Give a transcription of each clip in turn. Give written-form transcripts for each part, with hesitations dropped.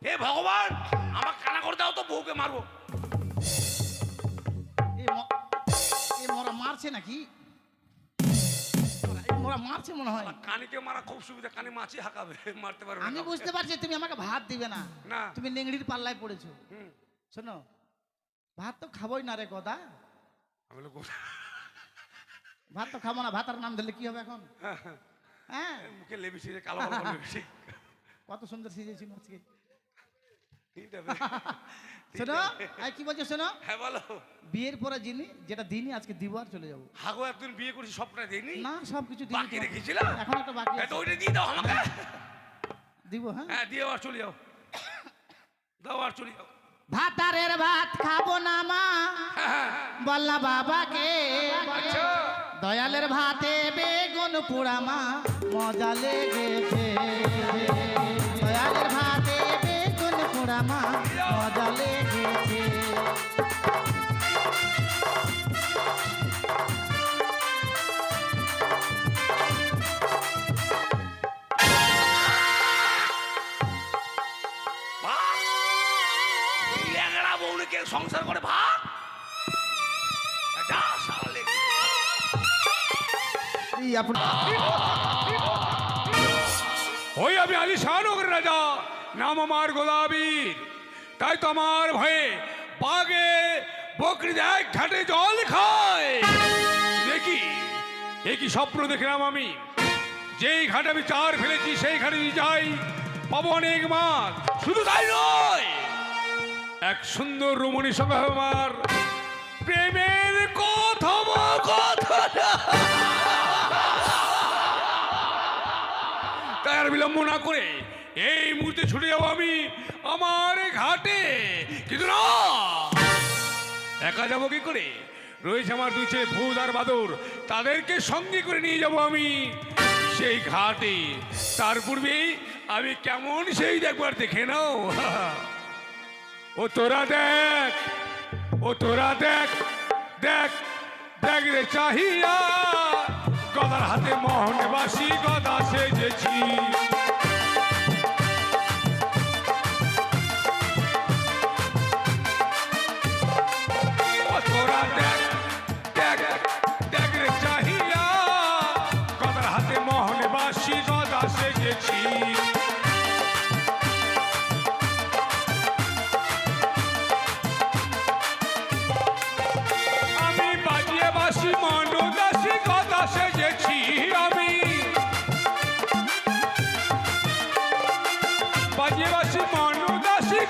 হে ভগবান, আমার কানা করে দাও তো, বউকে মারবো। এ মরা মারছে নাকি? মরা মারছে মনে হয়। কানিকে মারা খুব সুবিধা, কানে মাছি হাঁকাবে, মারতে পারবে না। আমি বুঝতে পারছি তুমি আমাকে ভাত দিবে না, না তুমি নেংড়ির পাল্লায় পড়েছো। শোনো, ভাত তো খাবোই না রে গদা। আমি বলি, ভাত তো খাবো না, ভাতার নাম দিলে কি হবে এখন? হ্যাঁ, মুখে লেবিছি, কালো কালো লেবিছি। কত সুন্দর সিজেছি আজকে। ঠিক আছে। শোনো, কি বলছো শোনো? হ্যাঁ বলো। বিয়ের পরে যিনি যেটা দিনই আজকে দিব আর চলে যাবো। হাগো একদিন বিয়ে করছি, সবটা দিইনি না, সবকিছু দিই বাকি রেখেছিলাম, এখন একটা বাকি তো আছে। ওইটা দিয়ে দাও আমাকে। দিব, হ্যাঁ হ্যাঁ দিয়ে আর চলে যাও, দাও আর চলে যাও। ভাতারের ভাত খাবো না মা, বললা বাবাকে। আচ্ছা, দয়ালের ভাতে বেগুন পোড়া মা, মজা লেগেছে। দয়ালের ভাতে বেগুন পোড়া মা, মজা লেগেছে। সংসার করে ভাগ যা শালা। ওই আমি আলিশানগরের রাজা, নাম আমার গোলাবীর, তাই তো আমার ভয়ে বাগে বকরি এক ঘাটে জল খায়। দেখি একই স্বপ্ন দেখলাম আমি, যেই ঘাটে আমি চার ফেলেছি সেই ঘাটে যাই, পাবো অনেক মাছ। শুধু তাই নয়, এক সুন্দর রমণীর সঙ্গে হবে আমার প্রেমের কথোপকথন। তাই আর বিলম্ব না করে এই মুহূর্তে ছুটে যাবো আমি আমার ঘাটে। কিন্তু না, একা যাবো কি করে? রয়েছে আমার দুই ছেলে ভূত আর বাদর, তাদেরকে সঙ্গে করে নিয়ে যাব আমি সেই ঘাটে। তার পূর্বেই আমি কেমন সেই দেখবার দেখে নাও। ও তোরা দেখ, ও তোরা দেখ, দেখ দেখ রে চাহিয়া, গদার হাতে মোহন বাসি গদা সেজেছি। ও তোরা দেখ, দেখ দেখ রে চাহিয়া, গদার হাতে মোহন বাসি গদা সেজেছি।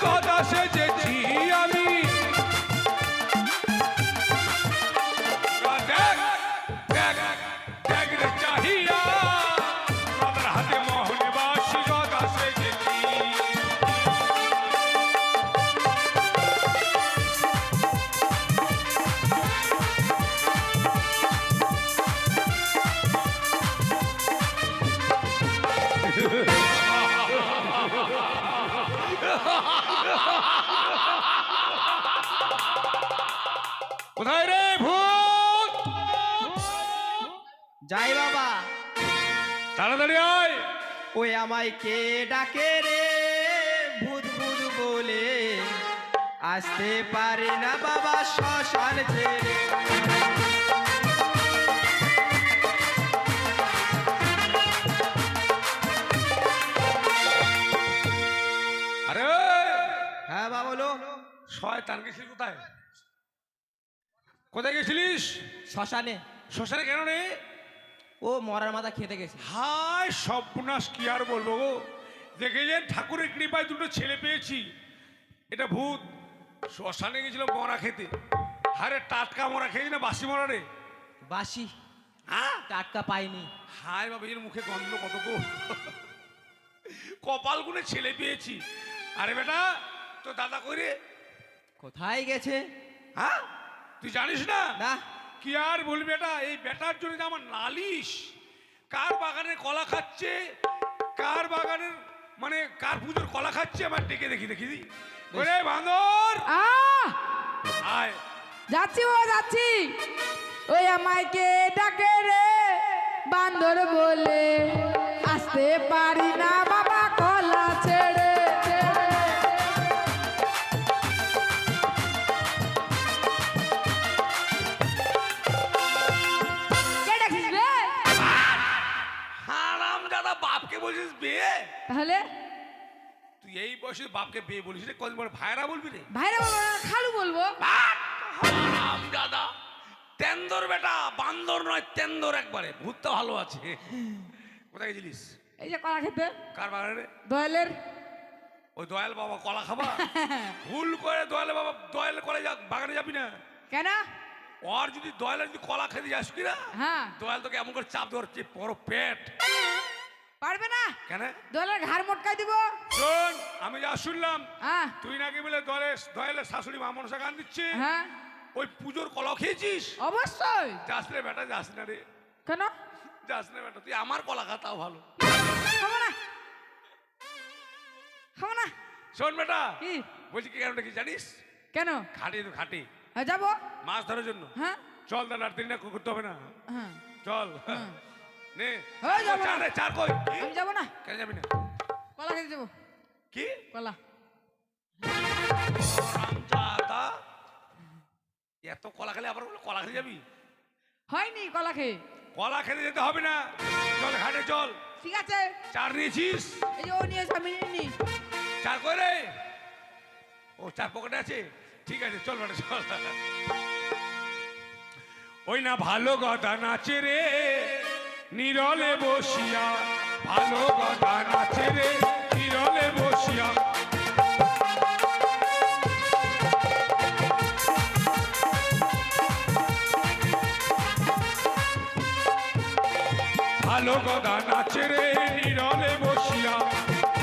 কথা সেজেছি আমি, দেখ দেখ দেখ রে চাহিয়া, গদার হাতে মোহন বাসি গদা সেজেছি। কোথায় রে ভূত? যাই বাবা, তাড়াতাড়ি আয়। ওই আমায় কে ডাকে রে ভূত ভূত বলে, আসতে পারে না বাবা শ্মশান ছেড়ে। আরে হ্যাঁ বাবা বলো। শয়তান গেছিলি কোথায়? কোথায় গেছিলিস? শ্মশানে। শ্মশানে কেন রে? ও মরার মাথা খেতে গেছে। হায় সর্বনাশ, কি আর বলবো গো। দেখেছেন ঠাকুরের কৃপায় দুটো ছেলে পেয়েছি। এটা ভূত। শ্মশানে গেছিল মরা খেতে। হারে টাটকা মরা খেয়েছি না বাসি মরা রে? বাসি। হ্যাঁ টাটকা পাইনি। হায় বাবা, এর মুখে গন্ধ কত গো। কপাল গুনে ছেলে পেয়েছি। আরে বেটা, তো দাদা করে কোথায় গেছে? হ্যাঁ তুই জানিস না? না। কি আর বলবি বেটা, এই বেটার জন্য যে আমার নালিশ। কার বাগানে কলা খাচ্ছে, কার বাগানের মানে কার পুজোর কলা খাচ্ছে, আমার ডেকে দেখি দেখি ওরে বাঁদর আয়। যাচ্ছি ও যাচ্ছি। ওই আমায় কে ডাকে রে বান্দর বলে, আসতে পারি না বাবা কলা ছেড়ে। তাহলে তুই এই বয়সে বাপকে বিয়ে বলিস রে, কদিন পরে ভাইরা বলবি রে? ভাইরা বলবো না, খালু বলবো। দাদা তেন্দর বেটা, বান্দর নয় তেন্দর একবারে, ভূতটা ভালো আছে। কোথায় গেছিলিস? এই যে কলা খেতে। কার বাগানে রে? দয়ালের। ওই দয়াল বাবা কলা খাবা? ভুল করে দয়াল বাবা দয়াল কলে বাগানে যাবি না। কেন? ওর যদি দয়ালের যদি কলা খেতে যাস কিনা, হ্যাঁ দয়াল তোকে এমন করে চাপ দেওয়ার বড় পেট। পারবে না। কেন? দয়ালের ঘাড় মটকাই দিব। শোন, আমি যা শুনলাম হ্যাঁ তুই নাকি বলে দয়ালের শাশুড়ি মা মনসা গান দিচ্ছে, হ্যাঁ ওই পুজোর কলা খেয়েছিস? অবশ্যই। যাস রে বেটা, যাস না রে, কেন? যাস না বেটা, তুই আমার কলা খাতাও ভালো। খাবো না, খাবো না। শোন বেটা, কি বলছি কি কারণটা কি জানিস? কেন? খাটি তো খাটি, হ্যাঁ যাবো। মাছ ধরার জন্য। হ্যাঁ চল দাদা, আর দেরি না করতে হবে না, হ্যাঁ চল। নে হ্যাঁ, যাবো না। চার রে, চার কই? আমি যাবো না, কেন যাবি না? কলা খেতে যাবো। কি কলা। রামজাদা, এত কলা খেলে আবার বলে কলা খেতে যাবি? হয়নি কলা খেয়ে। কলা খেতে যেতে হবে না, চল ঘাটে চল। ঠিক আছে। চার নিয়েছিস? এই যে ও নিয়েছে, আমি নিইনি। চার কই রে? ও চার পকেটে আছে, ঠিক আছে চল বেটা চল। ওই না ভালো গদা নাচে রে নীরলে বসিয়া, ভালো গদা নাচে রে নীরলে বসিয়া। ভালো গদা নাচে রে নীরলে বসিয়া,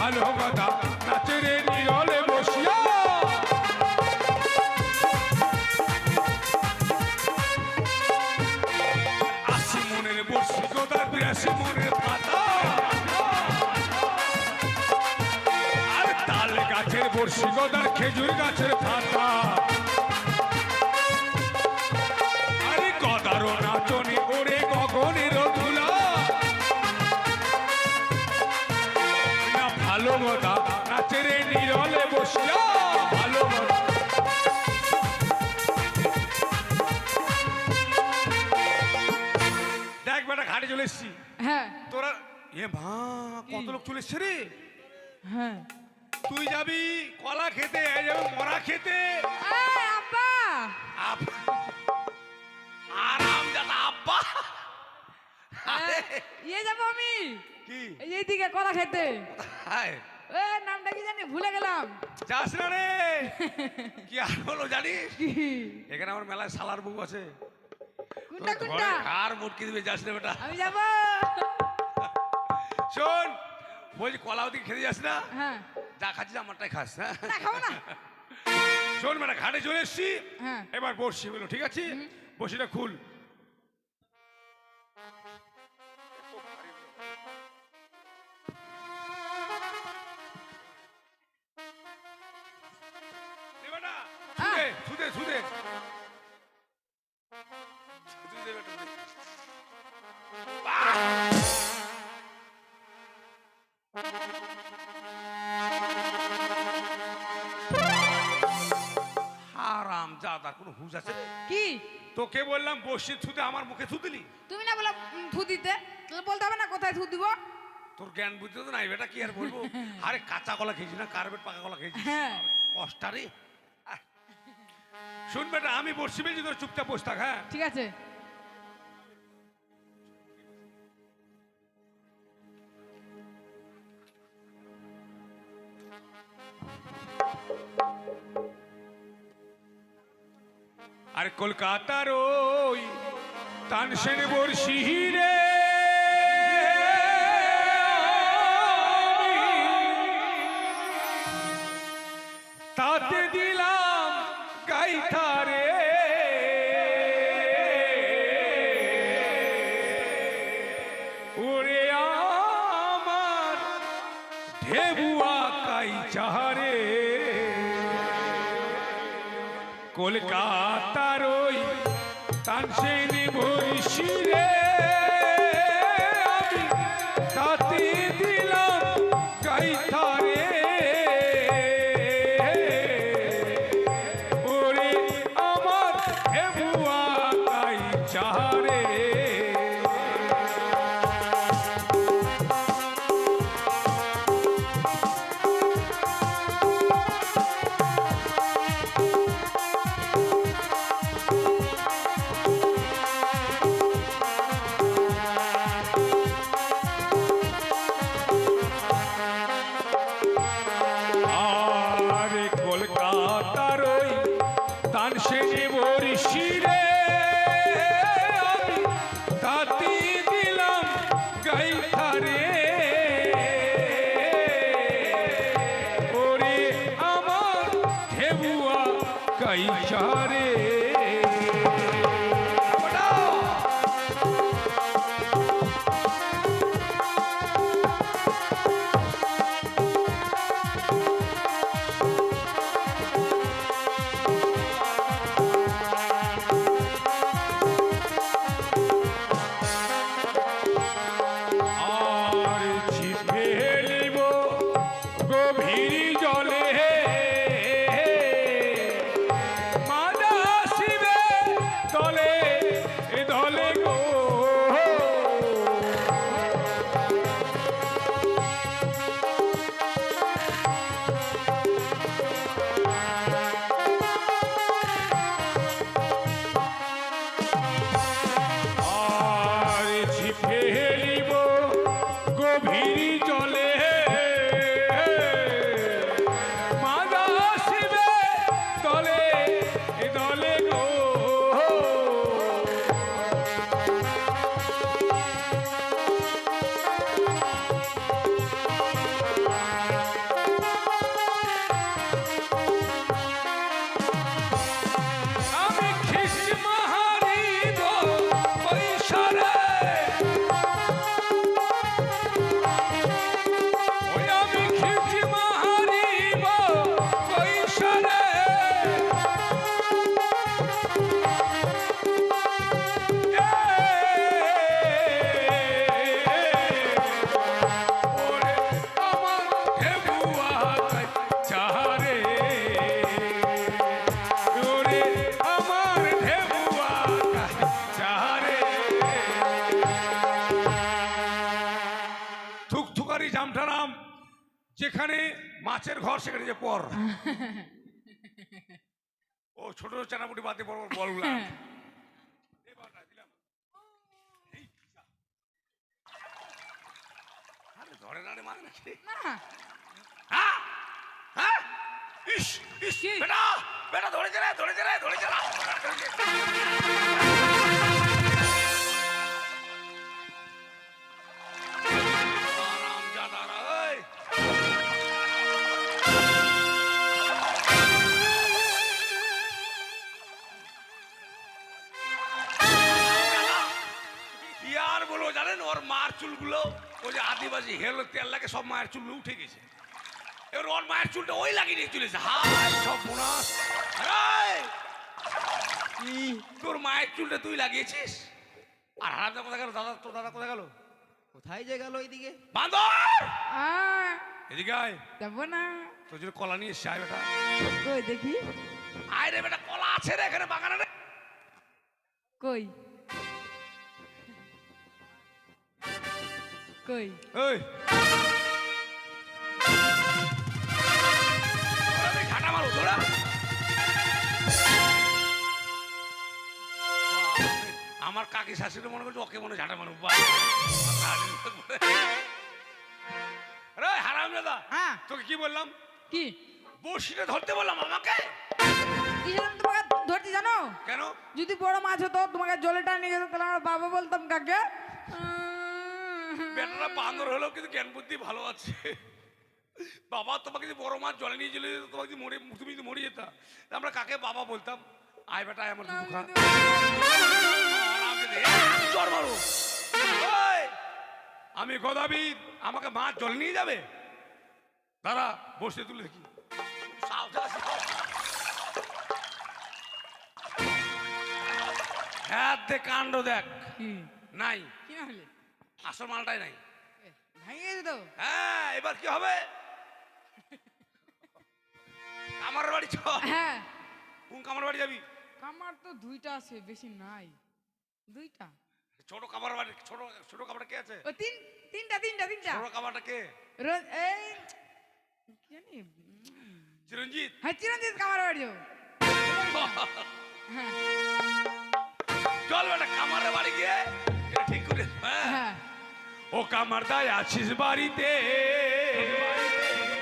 ভালো গদা নাচে রে নীরলে বসিয়া। আশি মনের বর্ষি গদা, 82 মনের পাতা, আর তাল গাছের বর্ষি গদার খেজুর গাছের পাতা। আরে গদারও নাচনে ওরে গগনের ধুলা, না ভালো গদা নাচে রে নীরলে বসিয়া, ভালো গদা। দেখ বেটা ঘাটে চলে এসছি হ্যাঁ তোরা। এ মা, কত লোক চলে এসছে রে। হ্যাঁ। তুই যাবি কলা খেতে, এ যাবে মরা খেতে। এই আব্বা, আরাম দাদা আব্বা। ইয়ে যাবো আমি কি এইদিকে কলা খেতে। হায়, এ নামটা কি জানি, ভুলে গেলাম। যাস না রে। কি আর হলো জানিস? কি? এখানে আমার মেলায় শালার বউ আছে, কোনটা কোনটা? আর মুটকি দিবে, যাস না বেটা। আমি যাবো। শোন, বলছি কলা ওদিকে খেতে যাস না, হ্যাঁ যা খাচ্ছিস আমারটাই খাস। হ্যাঁ না, খাবো না। শোন বেটা, ঘাটে চলে এসছি, হ্যাঁ এবার বসছি বলো, ঠিক আছে? বসিটা খুল। দে বেটা, ছুদে, ছুদে, ছুদে। ছুদে দে বেটা, দে। বাহ! হারাম জাদা, কোনো হুঁশ আছে রে? কি? তোকে বললাম বসে ছুতে, আমার মুখে ছু দিলি। তুমি না বলো থু দিতে, তাহলে বলতে হবে না কোথায় থু দিব? তোর জ্ঞান বুদ্ধি তো নাই বেটা, কি আর বলবো। আরে কাঁচা কলা খেয়েছি না, কার্বেট পাকা কলা খেয়েছি। হ্যাঁ। কষ্টা রে। শুন বেটা, আমি বসছি বেশি, তোর চুপচাপ বসে থাক। হ্যাঁ ঠিক আছে। আরে কলকাতার ওই তানসেন বর্ষি রে, তাতে দিলাম গাইথা রে। ওরে আমার ঢেবুয়া কাই চাহারে, কলকাতার ওই তানসেন বর্ষি রে, আমি তাতে দিলাম গাইথা রে। ওরে আমার হেবুয়া কাই চাহারে। তাই চারে আর ছিপে নিব গভীর জলে মাঝা শিবে দলে দলে গো আর ছিপে নিব গভীর জলে মাঝা শিবে দলে দলে গো আমি খ্রিস্ট মাহারিব পৈশারে ওই আমি খ্রিস্ট মাহারিব পৈশারে ওরে আমার হেবুয়া চারে ওরে আমার হেবুয়া চারে থুকথুকারি জামঠারাম যেখানে মাছের ঘর সেখানে যে পর ও ছোট চানাপুটি বাদে বড় বল ধরে না রে মানে নাকি না হ্যাঁ হ্যাঁ ইস ইস কি? বেটা বেটা ধরেছে রে ধরেছে রে ধরেছে না আরাম জাদারা এই কি আর বলবো জানেন ওর মার চুলগুলো ওই যে আদিবাসী হেলো তেল লাগে সব মায়ের চুলগুলো উঠে গেছে এবার ওর মায়ের চুলটা ওই লাগিয়ে নিয়ে চলেছে হাই সব বোনাস তোর মায়ের চুলটা তুই লাগিয়েছিস আর হারামদা কোথায় গেল দাদা তোর দাদা কোথায় গেল কোথায় যে গেল ওইদিকে? বান্দর আয় এদিকে আয় যাবো না তোর জন্য কলা নিয়ে এসছে আয় বেটা কই দেখি আয় রে বেটা কলা আছে রে এখানে বাগানে রে কই কই এই আমি ঝাঁটা মারো তোরা আমার কাকি শাশুড়ি মনে করছে ওকে মনে ঝাঁটা মারো রে হারাম দাদা হ্যাঁ তোকে কি বললাম কি বড়শিটা ধরতে বললাম আমাকে কি জন্য তোমাকে ধরতে জানো কেন যদি বড় মাছ হতো তোমাকে জলে টানিয়ে নিয়ে যেত তাহলে আমার বাবা বলতাম কাকে বেটারা বান্দর হলেও কিন্তু জ্ঞান বুদ্ধি ভালো আছে বাবা তোমাকে যদি বড় মাছ জলে নিয়ে চলে যেত তোমাকে যদি মরে তুমি যদি মরে যেতা আমরা কাকে বাবা বলতাম আয় বেটা আয় আমার দুধ খা চর মারো ওই, আমি গদাবিদ আমাকে মাছ জল নিয়ে যাবে দাঁড়া বসে তুলে দেখি হ্যাঁ দেখ কাণ্ড দেখ কি নাই কি না হলে আসল মালটাই নাই ভেঙে গেছে তো হ্যাঁ এবার কি হবে আমার বাড়ি চ হ্যাঁ কোন কামার বাড়ি যাবি কামার তো দুইটা আছে বেশি নাই দুইটা ছোট কামার বাড়ি ছোট ছোট কামারটা কে আছে ও তিনটা ছোট কামারটা কে এই কি জানি চিরঞ্জিত হ্যাঁ চিরঞ্জিত কামার বাড়ি যাবো হ্যাঁ চল বেটা কামারের বাড়ি গিয়ে এটা ঠিক করে হ্যাঁ হ্যাঁ ও কামারদায় আছিস বাড়িতে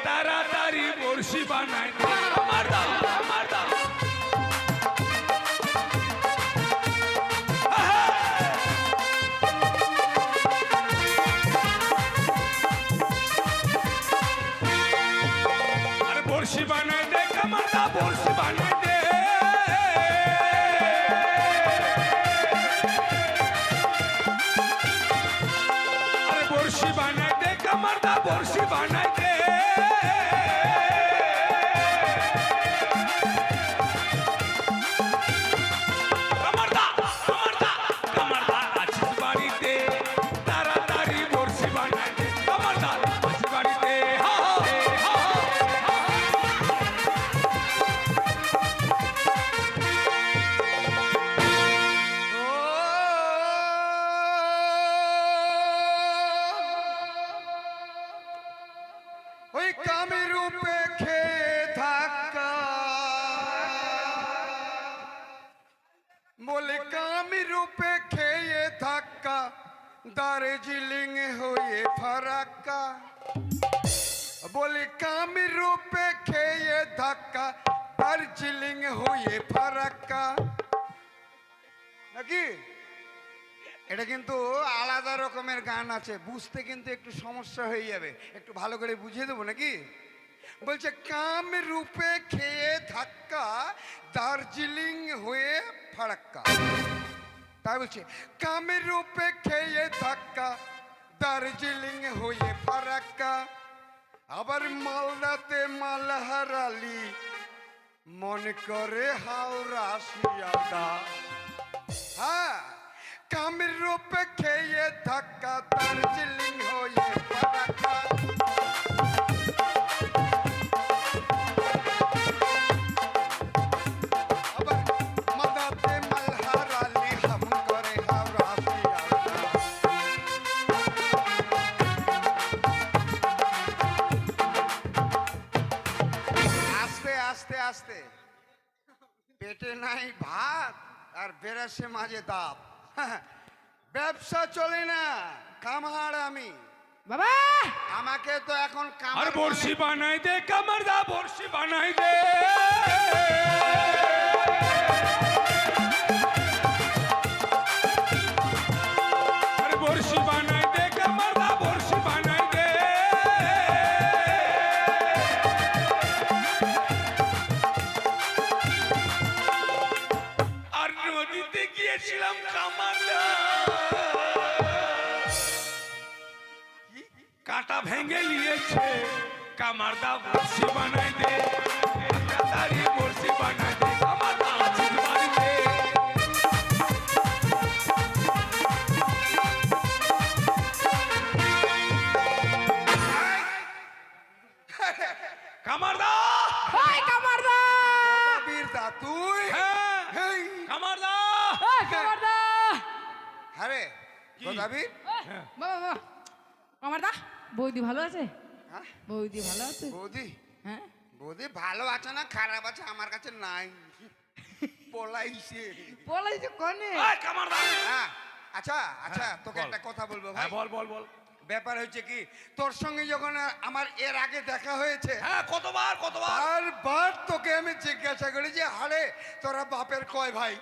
তাড়াতাড়ি বড়শি বানাই কামারদা কামারদা আরে বড়শি বানাই দে কামারদা বড়শি বানাই দে দার্জিলিং হয়ে ফারাক্কা, বলি কামি রূপে খেয়ে ধাক্কা, দার্জিলিং হয়ে ফারাক্কা। নাকি এটা কিন্তু আলাদা রকমের গান আছে, বুঝতে কিন্তু একটু সমস্যা হয়ে যাবে, একটু ভালো করে বুঝিয়ে দেবো নাকি। বলছে কাম রূপে খেয়ে ধাক্কা, দার্জিলিং হয়ে ফারাক্কা। তাই বলছে কামের রূপে খেয়ে ধাক্কা, দার্জিলিং হয়ে ফারাক্কা। আবার মালদাতে মাল হারালি, মনে করে হাওড়া শিয়ালদা। হ্যাঁ, কামের রূপে খেয়ে ধাক্কা, দার্জিলিং হয়ে ফারাক্কা। আবার মালদাতে মাল হারালি, হাম করে হাওড়া শিয়ালদা। আস্তে আস্তে আস্তে, পেটে নাই ভাত আর বেরাসে মাঝে দাপ। ব্যবসা চলে না, কামার আমি। বাবা আমাকে তো এখন আর কামার বড়শি বানাই দে কামারদা, বড়শি বানাই দে। আরে বড়শি বানাই দে কামারদা, বড়শি বানাই দে। আর নদীতে গিয়েছিলাম কামারদা, কাটা ভেঙে নিয়েছে কামারদা, বড়শি বানাই দে। কাতারি বড়শি বানাই দে কামারদা, আছিস বাড়িতে। কামারদা, ওই কামারদা বীরদা তুই। হ্যাঁ হেই, কামারদা। ওই কামারদা আরে গোদাবীর। বাবা বাবা কামারদা, বৌদি ভালো আছে? হ্যাঁ? বৌদি ভালো আছে? বৌদি, হ্যাঁ বৌদি ভালো আছে না খারাপ আছে আমার কাছে নাই, পলাইছে। বলেছি কোনে? ওই কামারদা। হ্যাঁ, আচ্ছা আচ্ছা, হ্যাঁ, তোকে বল। একটা কথা বলবো ভাই। হ্যাঁ বল বল বল। ব্যাপার হচ্ছে কি, তোর সঙ্গে যখন আমার এর আগে দেখা হয়েছে, হ্যাঁ কতবার কতবার। বারবার তোকে আমি জিজ্ঞাসা করি যে আরে তোরা বাপের কয় ভাই,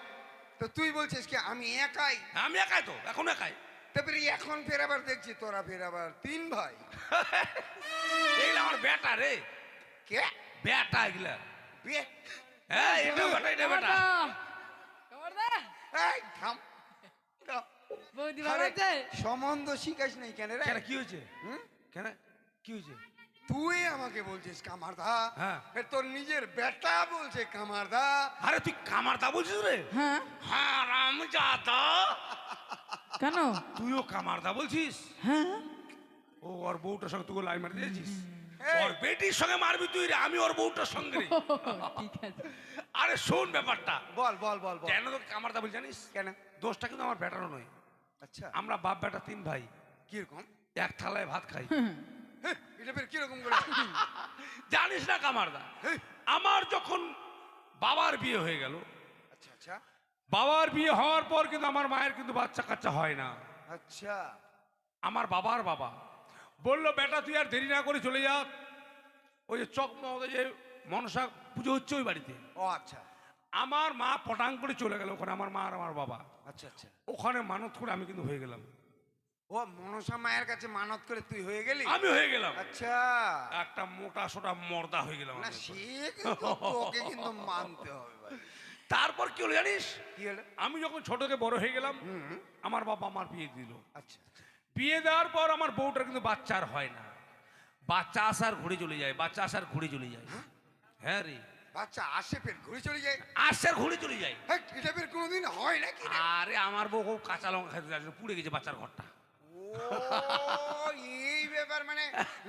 তো তুই বলছিস কি আমি একাই। আমি একাই তো, এখন একাই। তারপরে এখন ফের আবার দেখছি তোরা ফের আবার 3 ভাই। এগুলা আমার বেটা রে, কে বেটা এগুলা। বিয়ে? হ্যাঁ এটা বেটা, এটা বেটা। কামারদা এই থাম থাম। বৌদি ভালো আরে, আছে? সম্বন্ধ শিখাস নাই কেন রে? কেন কি হয়েছে? হুম? কেন কি হয়েছে? তুই আমাকে বলছিস কামারদা, হ্যাঁ। তোর নিজের বেটা বলছে কামারদা। আরে তুই কামারদা বলছিস রে? হ্যাঁ হ্যাঁ রাম জাদা, কেন? তুইও কামারদা বলছিস? হ্যাঁ ও ওর বউটার সঙ্গে তুই লাই মারি দিয়েছিস? এই। ওর বেটির সঙ্গে মারবি তুই রে, আমি ওর বউটার সঙ্গে রে। ঠিক আছে। আরে শোন ব্যাপারটা, বল বল বল বল। কেন তোকে কামারদা বল জানিস? কেন? দোষটা কিন্তু আমার বেটারও নয়। আচ্ছা, আমরা বাপ বেটা 3 ভাই, কিরকম? এক থালায় ভাত খাই। হ্যাঁ, এটা ফের কিরকম করে? জানিস না কামারদা, হেই। আমার যখন বাবার বিয়ে হয়ে গেল, আচ্ছা আচ্ছা বাবার বিয়ে হওয়ার পর কিন্তু আমার মায়ের কিন্তু বাচ্চা কাচ্চা হয় না। আচ্ছা। আমার বাবার বাবা বললো বেটা তুই আর দেরি না করে চলে যা, ওই যে চকমহলে যে মনসা পুজো হচ্ছে ওই বাড়িতে। ও আচ্ছা আমার মা পটাং করে চলে গেল ওখানে, আমার মা আর আমার বাবা আচ্ছা আচ্ছা। ওখানে মানত করে আমি কিন্তু হয়ে গেলাম। ও মনসা মায়ের কাছে মানত করে তুই হয়ে গেলি? আমি হয়ে গেলাম আচ্ছা। একটা মোটা সোটা মর্দা হয়ে গেলাম না আমি। সে কিন্তু তোকে কিন্তু মানতে হবে ভাই। তারপর কি হলো জানিস? কি হলো? আমি যখন ছোট থেকে বড় হয়ে গেলাম, আমার বাবা আমার বিয়ে দিল। আচ্ছা আচ্ছা। বিয়ে দেওয়ার পর আমার বউটার কিন্তু বাচ্চা আর হয় না, বাচ্চা আসার ঘুরে চলে যায়, বাচ্চা আসার ঘুরে চলে যায়। হ্যাঁ রে, বাচ্চা আসে ফের ঘুরে চলে যায়? আসার ঘুরে চলে যায়। হ্যাঁ, এটা ফের কোনোদিন হয় নাকি রে? আরে আমার বউ খুব কাঁচা লঙ্কা খেতে যাচ্ছে, পুড়ে গেছে বাচ্চার ঘরটা। ও এই ব্যাপার, মানে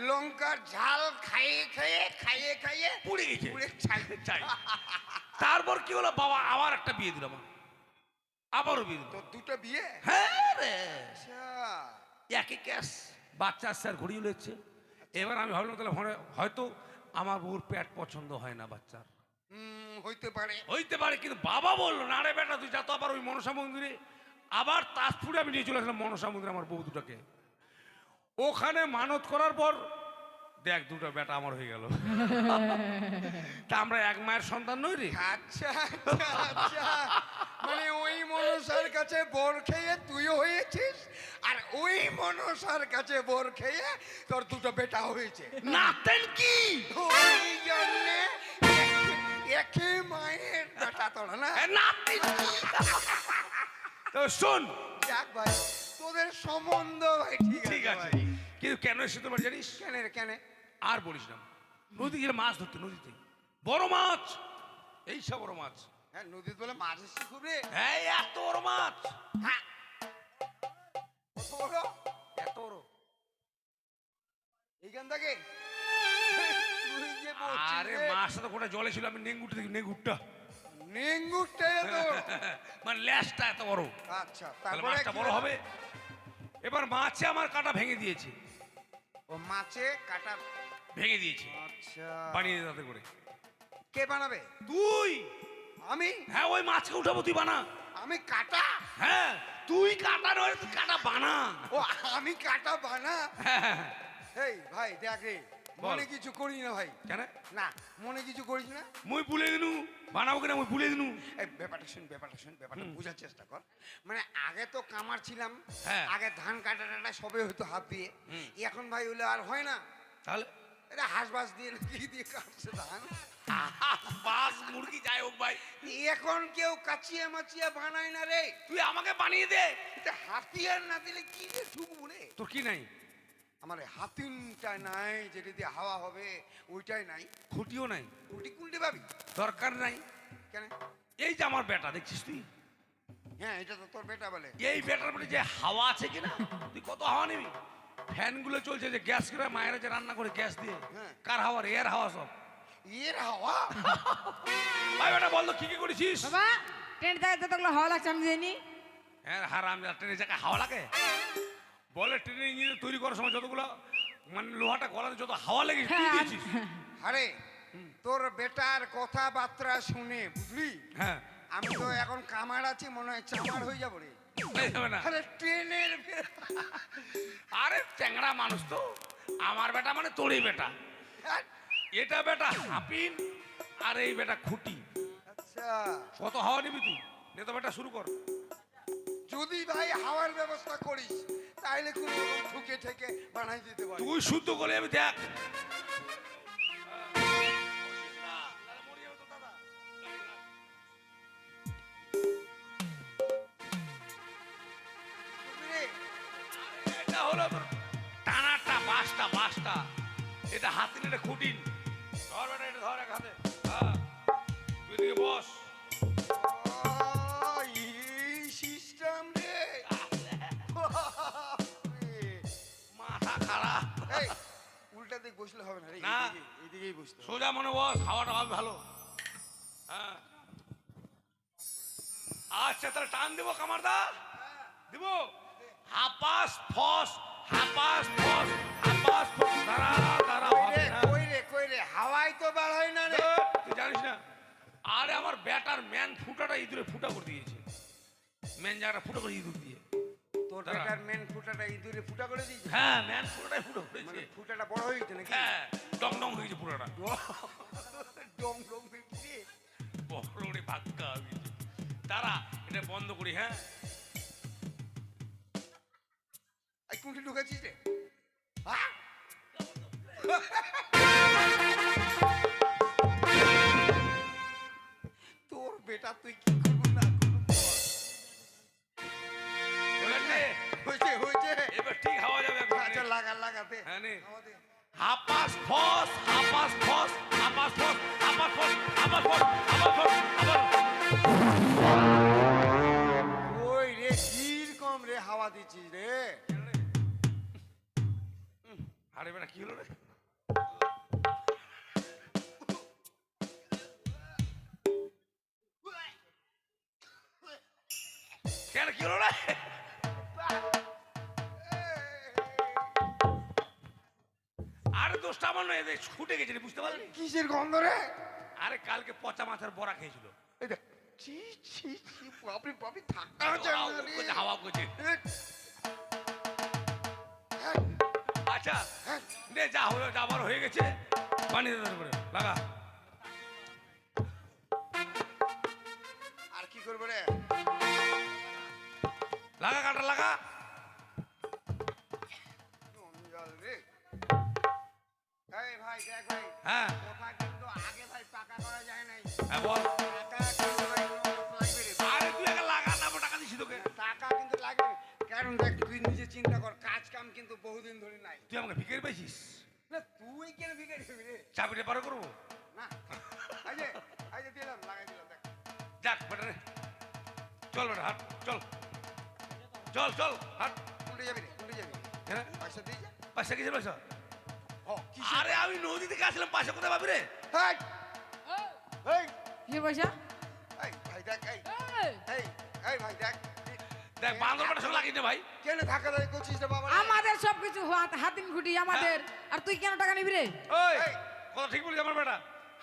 লঙ্কার ঝাল খাইয়ে খাইয়ে খাইয়ে খাইয়ে পুড়ে গেছে, পুড়ে ছাই। চাই। তারপর কি হলো, বাবা আবার একটা বিয়ে দিল আমার, আবারও বিয়ে দিল। তোর দুটো বিয়ে? হ্যাঁ রে, আচ্ছা। একই ক্যাশ, বাচ্চা আসছে আর ঘুরে চলে যাচ্ছে। এবার আমি ভাবলাম তাহলে হয়তো আমার বউর পেট পছন্দ হয় না বাচ্চার, হইতে পারে। হইতে পারে। কিন্তু বাবা বললো না রে বেটা তুই যা তো আবার ওই মনসা মন্দিরে আবার তাজপুরে আমি নিয়ে চলে আসলাম মনসা মন্দিরে আমার বউ দুটাকে। ওখানে মানত করার পর দেখ দুটো বেটা আমার হয়ে গেল। তা আমরা এক মায়ের সন্তান নই রে। আচ্ছা আচ্ছা আচ্ছা, মানে ওই মনসার কাছে বর খেয়ে তুইও হয়েছিস, আর ওই মনসার কাছে বর খেয়ে তোর দুটো বেটা হয়েছে। নাতেন কি ওই জন্যে একই মায়ের বেটা তোরা না। নাতেন তো শোন, যাক ভাই, তোদের সম্বন্ধ ভাই ঠিক আছে, ভাই। কিন্তু কেন এসে তোমার জানিস? কেন রে কেন? আর বলিস না, নদী গিয়ে মাছ ধরতে, নদীতে বড় মাছ, এই সব বড় মাছ। হ্যাঁ, নদীতে বলে মাছ এসছে খুব রে। হ্যাঁ, এত বড় মাছ, হ্যাঁ, কত বড়? এত বড়। এইখান থেকে তুই যে আরে বলছিস রে, মাছটা তো গোটা জলে ছিল, আমি নেঙ্গুরটা দেখি, নেঙ্গুরটা নেঙ্গুরটা তো। মানে ল্যাসটা এত বড়, আচ্ছা, তাহলে তারপরে মাছটা কি বড় হলো? হবে। এবার মাছে আমার কাঁটা ভেঙে দিয়েছে, ও মাছে কাটা। ভেঙে দিয়েছে, আচ্ছা, বানিয়ে তাতে করে। কে বানাবে? তুই? আমি? হ্যাঁ, ওই মাছকে উঠাবো, তুই বানা। আমি কাটা? হ্যাঁ, তুই কাটা নয়, তুই কাটা বানা। ও আমি কাটা বানা? হ্যাঁ, হ্যাঁ, হ্যাঁ। এই ভাই দেখ রে, বল। মনে কিছু করি না ভাই। কেন? না, মনে কিছু করিস না। মুই বুলে দিনু, বানাবো কিনা মুই বুলে দিনু। এই ব্যাপারটা শুন, ব্যাপারটা বোঝার চেষ্টা কর। মানে আগে তো কামার ছিলাম, হ্যাঁ। আগে ধান কাটা টাটা সবে হতো হাত দিয়ে। এখন ভাই ওগুলো আর হয় না। তাহলে এটা হাঁস বাস দিয়ে না কি দিয়ে কাটছে ধান। বাস মুরগি যাই হোক ভাই, এখন কেউ কাচিয়া মাচিয়া বানায় না রে। তুই আমাকে বানিয়ে দে। এটা হাতিয়ার না দিলে কি রে ঢুকবো রে? তোর কি নাই? আমার এই হাতিনটা নাই, যেটা দিয়ে হাওয়া হবে ওইটাই নাই। খুঁটিও নাই, কুটি কুলটি পাবি দরকার নাই। কেন? এই যে আমার বেটা দেখছিস তুই, হ্যাঁ, এটা তো তোর বেটা বলে। এই বেটার মধ্যে যে হাওয়া আছে কিনা, তুই কত হাওয়া নিবি? ফ্যানগুলো চলছে, যে গ্যাস করে মায়েরা যে রান্না করে গ্যাস দিয়ে, হ্যাঁ। কার হাওয়া রে? এর হাওয়া সব। এর হাওয়া? ভাই বেটা বল তো কি কি করেছিস? বাবা ট্রেন থেকে যতগুলো হাওয়া লাগছে আমি জানি। হ্যাঁ, হারাম, ট্রেনের জায়গায় হাওয়া লাগে? বলে ট্রেনের ইঞ্জিন তৈরি করার সময় যতগুলো মানে লোহাটা গলাতে যত হাওয়া লেগে কি হ্যাঁ, দিয়েছিস? আরে তোর বেটার কথাবার্তা শুনে বুঝলি, হ্যাঁ, আমি তো এখন কামার আছি, মনে হয় চামার হয়ে যাবো রে। এই হবে না। আরে ট্রেনের আরে চ্যাংড়া মানুষ তো, আমার বেটা মানে তোরই বেটা। এটা বেটা হাপিন, আর এই বেটা খুঁটি। আচ্ছা, কত হাওয়া নিবি তুই? নে তো বেটা শুরু কর। যদি ভাই হাওয়ার ব্যবস্থা করিস তাহলে কোনো রকম ঠুকে ঠেকে বানাই দিতে পারি। তুই শুদ্ধ করে আমি দেখ। রে, এটা হলো তোর টানাটা, বাসটা এটা হাতিন, এটা খুঁটিন। ধর বেটা, এটা ধর এক হাতে। হ্যাঁ, তুই এদিকে বস। এই সিস্টেম রে। মাথা খারাপ। এই উল্টা দিক বসলে হবে না রে, না। এইদিকেই বসতে হবে। সোজা মনে বস, হাওয়াটা হবে ভালো। হ্যাঁ, আচ্ছা তাহলে টান দেবো কামারদা, দিব। হাপাস ফস, হাপাস ফস, হাপাস ফস। দাঁড়া দাঁড়া, হবে না। কই রে হাওয়াই তো বার হয় না রে। তুই জানিস না? আরে আমার ব্যাটার ম্যান ফুটাটা ইঁদুরে ফুটা করে দিয়েছে। ম্যান জায়গাটা ফুটা করে ইঁদুর দিয়ে। তোর দাঁড়া। বেটার মেন ফুটাটা ইঁদুরে ফুটা করে দিয়েছে। হ্যাঁ, ম্যান ফুটাটাই ফুটো মানে করেছে। ফুটাটা বড় হয়ে গেছে নাকি? হ্যাঁ, ডং ডং হয়েছে পুরোটা। ডং ডং হয়ে গেছে। বড় রে ভাগ্যা আমি। তারা এটা বন্ধ করি। হ্যাঁ, এই কুঁটি ঢুকেছিস রে? হ্যাঁ? তোর বেটা তুই কি করবো না করবো বল। এবার নে। হয়েছে এবার ঠিক হাওয়া যাবে একবার। আচ্ছা লাগাতে। হ্যাঁ, নে। আমাদের হাপাস ফস, হাপাস ফস, হাপাস ফস, হাপাস ফস, হাপাস ফস, হাপাস ফস, হাপাস। ওই রে কিরকম রে হাওয়া দিচ্ছিস রে? আরে বেটা কি হলো রে? কেন কি হলো রে? আরে দোষটা আমার নয়, ছুটে গেছে রে, বুঝতে পারলি? কিসের গন্ধ রে? আরে কালকে পচা মাছের বড়া খেয়েছিল। এই দেখ, ছি ছি ছি বাপরে বাপরে থাকা যায় না রে। হাওয়া করছে। হ্যাঁ, আচ্ছা হ্যাঁ। নে যা হলো যাবার হয়ে গেছে পানি দে করে লাগা। আর কি করবে রে? লাগা কাটা লাগা। জঞ্জাল রে। এই ভাই দেখ ভাই, হ্যাঁ ওটা কিন্তু আগে ভাই পাকা করা যায় নাই। হ্যাঁ বল। টাকা কিন্তু ভাই লাগবে রে। আরে তুই আগে লাগা না টাকা দিছি তোকে। টাকা কিন্তু লাগবে, কারণ দেখ তুই নিজে চিন্তা কর, কাজ কাম কিন্তু বহুদিন ধরে নাই। তুই আমাকে ভিখারি পাইছিস? না তুই কেন ভিখারি হবি রে? চাবিটা পার করবো? না এই যে দিলাম, লাগাই দিলাম দেখ। যাক বেটা রে চল বেটা হাট চল চল চল হাট। কোনটা যাবি রে? কোনটা যাবি? হ্যাঁ পয়সা দিয়ে যা। পয়সা কিসের পয়সা? ও কিসের? আরে আমি নদী থেকে আসলাম পয়সা কোথায় পাবি রে? এই এই কি পয়সা? এই ভাই দেখ, এই এই, এই এই ভাই দেখ, দেখ বান্দর বেটার সঙ্গে লাগিস না ভাই। কেন ধাক্কা ধাক্কি করছিস রে বাবা? আমাদের সবকিছু হাতিন খুঁটি আমাদের, আর তুই কেন টাকা নিবি রে? ওই এই। কথা ঠিক বলিস আমার বেটা।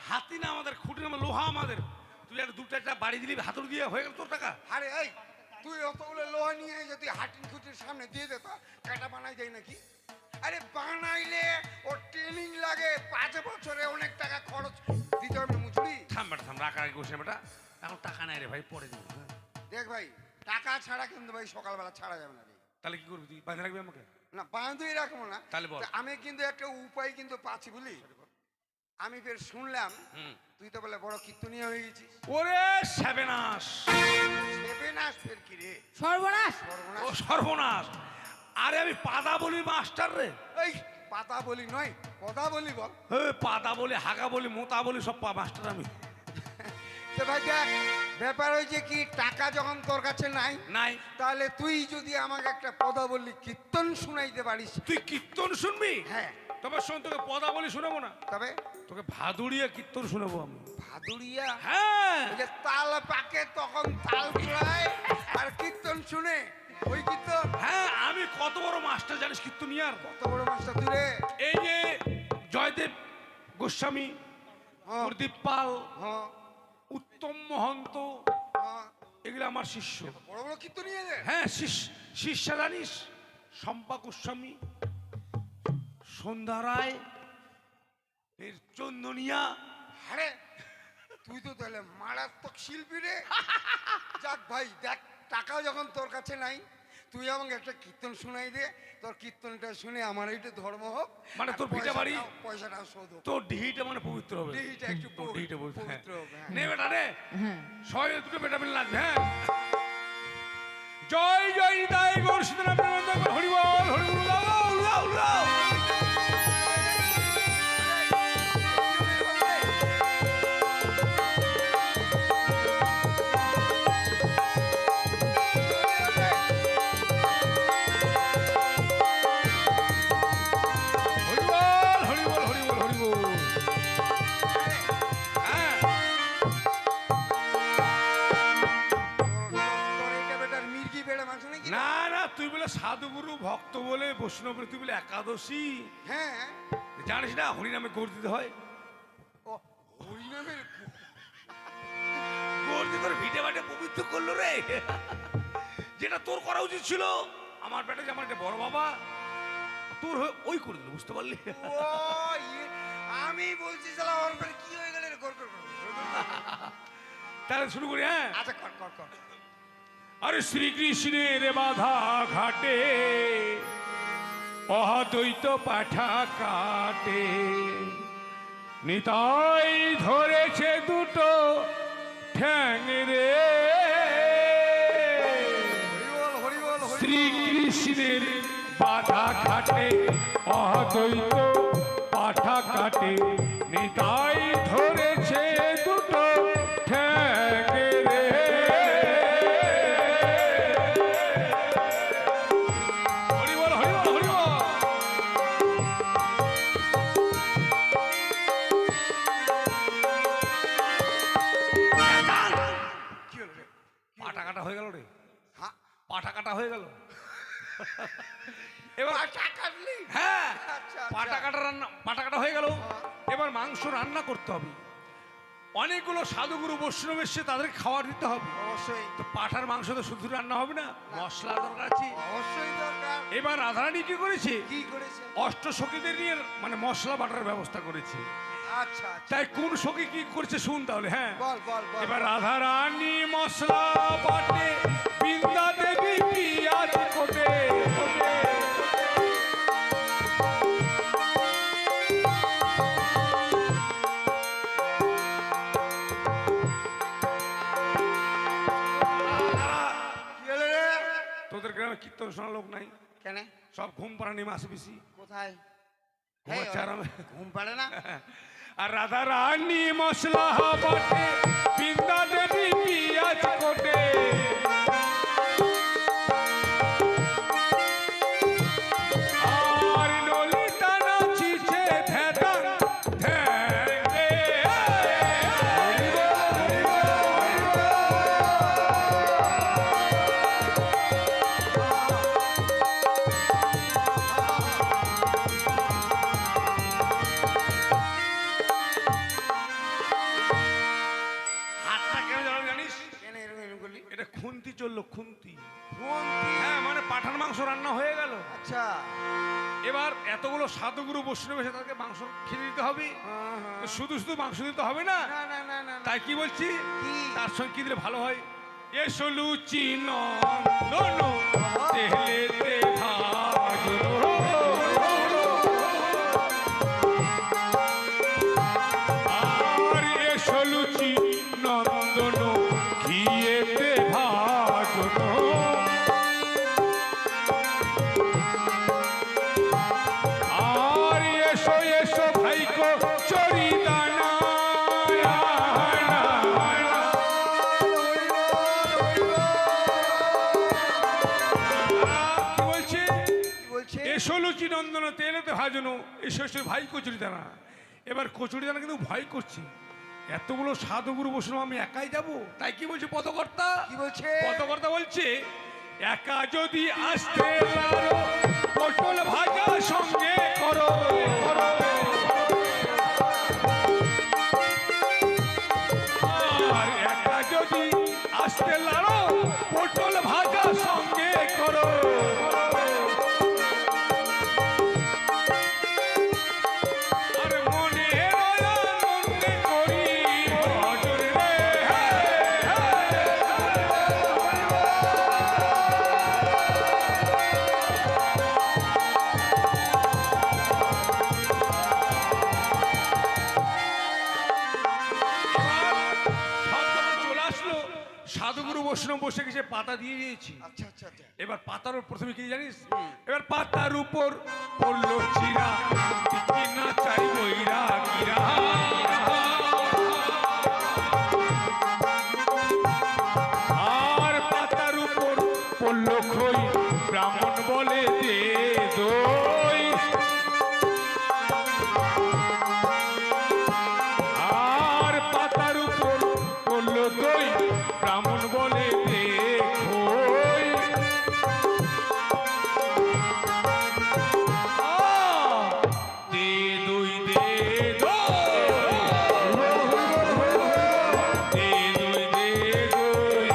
হাতি না আমাদের, খুঁটি না আমার, লোহা আমাদের। তুই একটা দুটো একটা বাড়ি দিলি হাতুড়ি দিয়ে হয়ে গেল তোর টাকা। আরে এই তুই অতগুলো লোহা নিয়ে যদি হাটিন খুঁটির সামনে দিয়ে দে তো কাটা বানাই যায় নাকি? আরে বানাইলে ওর ট্রেনিং লাগে, 5 বছরে অনেক টাকা খরচ দিতে হবে মুচুরি। থাম বেটা থাম, রাখা রাখি বসে বেটা। এখন টাকা নাই রে ভাই, পরে দিব। হ্যাঁ। দেখ ভাই, টাকা ছাড়া কিন্তু ভাই সকালবেলা ছাড়া যাবে না রে। তাহলে কি করবি তুই? বাঁধে রাখবি আমাকে? না বাঁধুই রাখবো না। তাহলে বল। তা আমি কিন্তু একটা উপায় কিন্তু পাচ্ছি বুঝলি। আমি ফের শুনলাম তুই তো বলে বড় কীর্তনীয় হয়ে গেছিস। ওরে সেবেনাশ। সেবেনাস ফের কি রে? সর্বনাশ। সর্বনাশ। ও সর্বনাশ। আরে আমি পাদা বলি মাস্টার রে। এই পাতা বলি নয়, কথা বলি বল। পাদা বলি, হাগা বলি, মোতা বলি, সব মাস্টার আমি। সে ভাই দেখ, ব্যাপার হয়েছে কি, টাকা যখন তোর কাছে নাই নাই তাহলে তুই যদি আমাকে একটা পদা বললি কীর্তন শুনাইতে পারিস। তুই কীর্তন শুনবি? হ্যাঁ তবে শোন, তোকে পদা বলি শোনাবো না, তবে তোকে ভাদুড়িয়া কীর্তন শোনাবো আমি। ভাদুড়িয়া? হ্যাঁ ওই যে তাল পাকে তখন তাল কুড়ায় আর কীর্তন শুনে, ওই কীর্তন। হ্যাঁ আমি কত বড় মাস্টার জানিস কীর্তনিয়ার? কত বড় মাস্টার তুই রে? এই যে জয়দেব গোস্বামী, হ্যাঁ, প্রদীপ পাল, হ্যাঁ, উত্তম মহন্ত, হ্যাঁ। এগুলো আমার শিষ্য। বড় বড় কীর্তনিয়া রে? হ্যাঁ শিষ্যা জানিস? শম্পা গোস্বামী, সন্ধ্যা রায়, এর চন্দনিয়া। আরে তুই তো তাহলে মারাত্মক শিল্পী রে। যাক ভাই দেখ, টাকা যখন তোর কাছে নাই, তুই আমাকে একটা কীর্তন শোনাই দে। তোর কীর্তনটা শুনে আমার এইটা ধর্ম হোক, মানে আর তোর ভিটা বাড়ি, পয়সাটা শোধ হোক। তোর ডিহিটা মানে পবিত্র হবে। ডিহিটা একটু তোর ডিহিটা পবিত্র, হ্যাঁ। পবিত্র হবে, হ্যাঁ। নে বেটা রে, হ্যাঁ, সবাই দুটো বেটা মিলে লাগবে। হ্যাঁ জয় জয় নিতাই গৌর সীতারাম প্রেমানন্দ হরি বল হরি বল। উড়াও, উড়াও, উড়াও। হরি বল, হরি বল, হরি বল, হরি বল। হ্যাঁ তোর এইটা বেটার মির্গি বেড়ে মাংস নাকি? না না, তুই বলে সাধুগুরু ভক্ত বলে বৈষ্ণব বলে, তুই বলে একাদশী। হ্যাঁ। জানিস না হরিনামে গৌর দিতে হয়? ও হরিনামের গৌর দিয়ে তোর ভিটে বাটে পবিত্র করলো রে। যেটা তোর করা উচিত ছিল, আমার বেটা যে আমার একটা বড় বাবা, তোর ওই করে দিল, বুঝতে পারলি? ও ইয়ে, আমি বলছি শালা ওর করে কি হয়ে গেল রে? কর কর কর। তাহলে শুরু করি। হ্যাঁ আচ্ছা কর কর কর। আরে শ্রীকৃষ্ণের বাধা ঘাটে অদ্বৈত পাঠা কাটে, নিতাই ধরেছে দুটো ঠ্যাং রে। হরি বল, হরি বল, হরি বল। শ্রীকৃষ্ণের বাধা ঘাটে অদ্বৈত পাঠা কাটে, নিতাই ধরেছে দুটো ঠ্যাং রে। হরি বল, হরি বল, হরি বল। কি হলো রে? পাটা কাটা হয়ে গেল রে, হ্যাঁ, পাটা কাটা হয়ে গেল। এবার পাটা কাটলি? হ্যাঁ আচ্ছা, পাটা আচ্ছা। কাটা রান্না, পাটা কাটা হয়ে গেল। এবার মাংস রান্না করতে হবে। অনেকগুলো সাধুগুরু বৈষ্ণব এসছে, তাদের খাবার দিতে হবে। অবশ্যই তো পাঠার মাংস তো শুধু রান্না হবে না, মশলা দরকার আছে। অবশ্যই দরকার। এবার রাধারানী কি করেছে, কি করেছে? অষ্ট সখীদের নিয়ে মানে মশলা বাটার ব্যবস্থা করেছে। আচ্ছা আচ্ছা, তাই কোন সখী কি করছে শুন তাহলে। হ্যাঁ, বল বল বল। এবার রাধারানী মশলা বাটে, বৃন্দা দেবী পিয়াজ কোটে। কি হলো রে? তোদের গ্রামে কীর্তন শোনা লোক নাই? কেন? সব ঘুম পাড়া নেমে আসে বেশি, কোথায়? ঘুমাচ্ছে আরামে। ঘুম পাড়ে না? আর রাধারানী মশলা বাটে, বৃন্দা দেবী পিয়াজ কোটে। আর ললিতা নাচিছে ধ্যাদাং ধ্যাঙ্গে। হাতটা কেন জানিস? কেন এরকম এরকম করলি? এটা খুন্তি চললো, খুন্তি। খুন্তি? হ্যাঁ, মানে পাঠার মাংস রান্না হয়ে গেল। আচ্ছা। এবার এতগুলো সাধুগুরু বৈষ্ণব এসে তাদেরকে মাংস খেতে দিতে হবে। হ্যাঁ, হ্যাঁ। তো শুধু শুধু মাংস দিতে হবে না, না না না না না। তাই কি বলছি, কি? তার সঙ্গে কি দিলে ভালো হয়? এসো লুচি নন্দন তেলেতে ভাজো। আর এসো লুচি নন্দন ঘিয়েতে ভাজো। আর এসো এসো ভাইকো চরি দানা। কি বলছে? কি বলছে? এসো লুচি নন্দন তেলেতে ভাজনো, এসো এসো ভাই কচুরি দানা। এবার কচুরি দানা কিন্তু ভয় করছে, এতগুলো সাধুগুরু বৈষ্ণব আমি একাই যাব। তাই কি বলছে পদকর্তা? কি বলছে? পদকর্তা বলছে, একা যদি আসতে পারো পটল ভাজা সঙ্গে করো। আর একা যদি আসতে লাড়ো পটল ভাজা সঙ্গে করো। আর মনে আনন্দে করি ভজন রে। চলে আসলো, সাধুগুরু বৈষ্ণব বসে গেছে, পাতা দিয়ে দিয়েছি। আচ্ছা আচ্ছা আচ্ছা। এবার পাতার উপর প্রথমে কি জানিস, এবার পাতার উপর পড়লো চিরা, কি না চাই বইরা কিরা। আর পাতার উপর পড়লো খই, ব্রাহ্মণ বলে দে দই। আর পাতার উপর পড়লো দই, ব্রাহ্মণ বলে দে খই। দে দই দে দই, দে দই দে দই।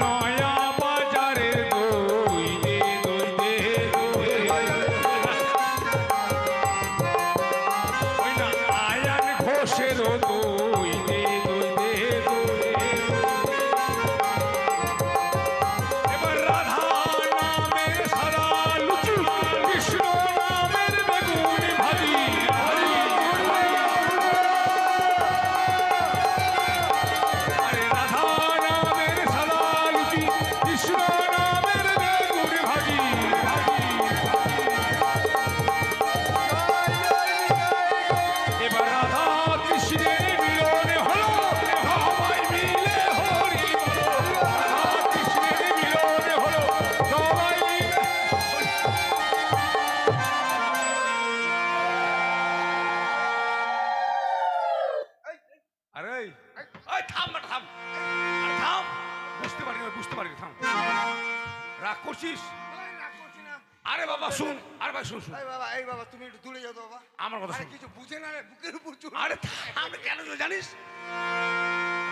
নয়া বাজারের দই, দে দই দে দই। ওই না আয়ান ঘোষেরও দই, দে দই দে দই। এবার রাধা নামের সাদা লুচি, কৃষ্ণ নামের বেগুন ভাজি। আরে রাধা নামের সাদা লুচি, কৃষ্ণ নামের বেগুন ভাজি। এবার রাধা কৃষ্ণের মিলনে হলো, সবাই মিলে হরি বলো। রাধা কৃষ্ণের মিলনে হলো, সবাই মিলে। আরে এই, এই থাম না, থাম, আরে থাম। বুঝতে পারি না, থাম। রাগ করছিস? এই, রাগ করছি না। আরে বাবা শুন, আরে ভাই শুন শুন, এই বাবা তুমি একটু দূরে যাও তো বাবা। আমার কথা আরে শোন। কিছু বুঝে না রে, বুকের উপর চুল। আরে আমি কেন জানিস,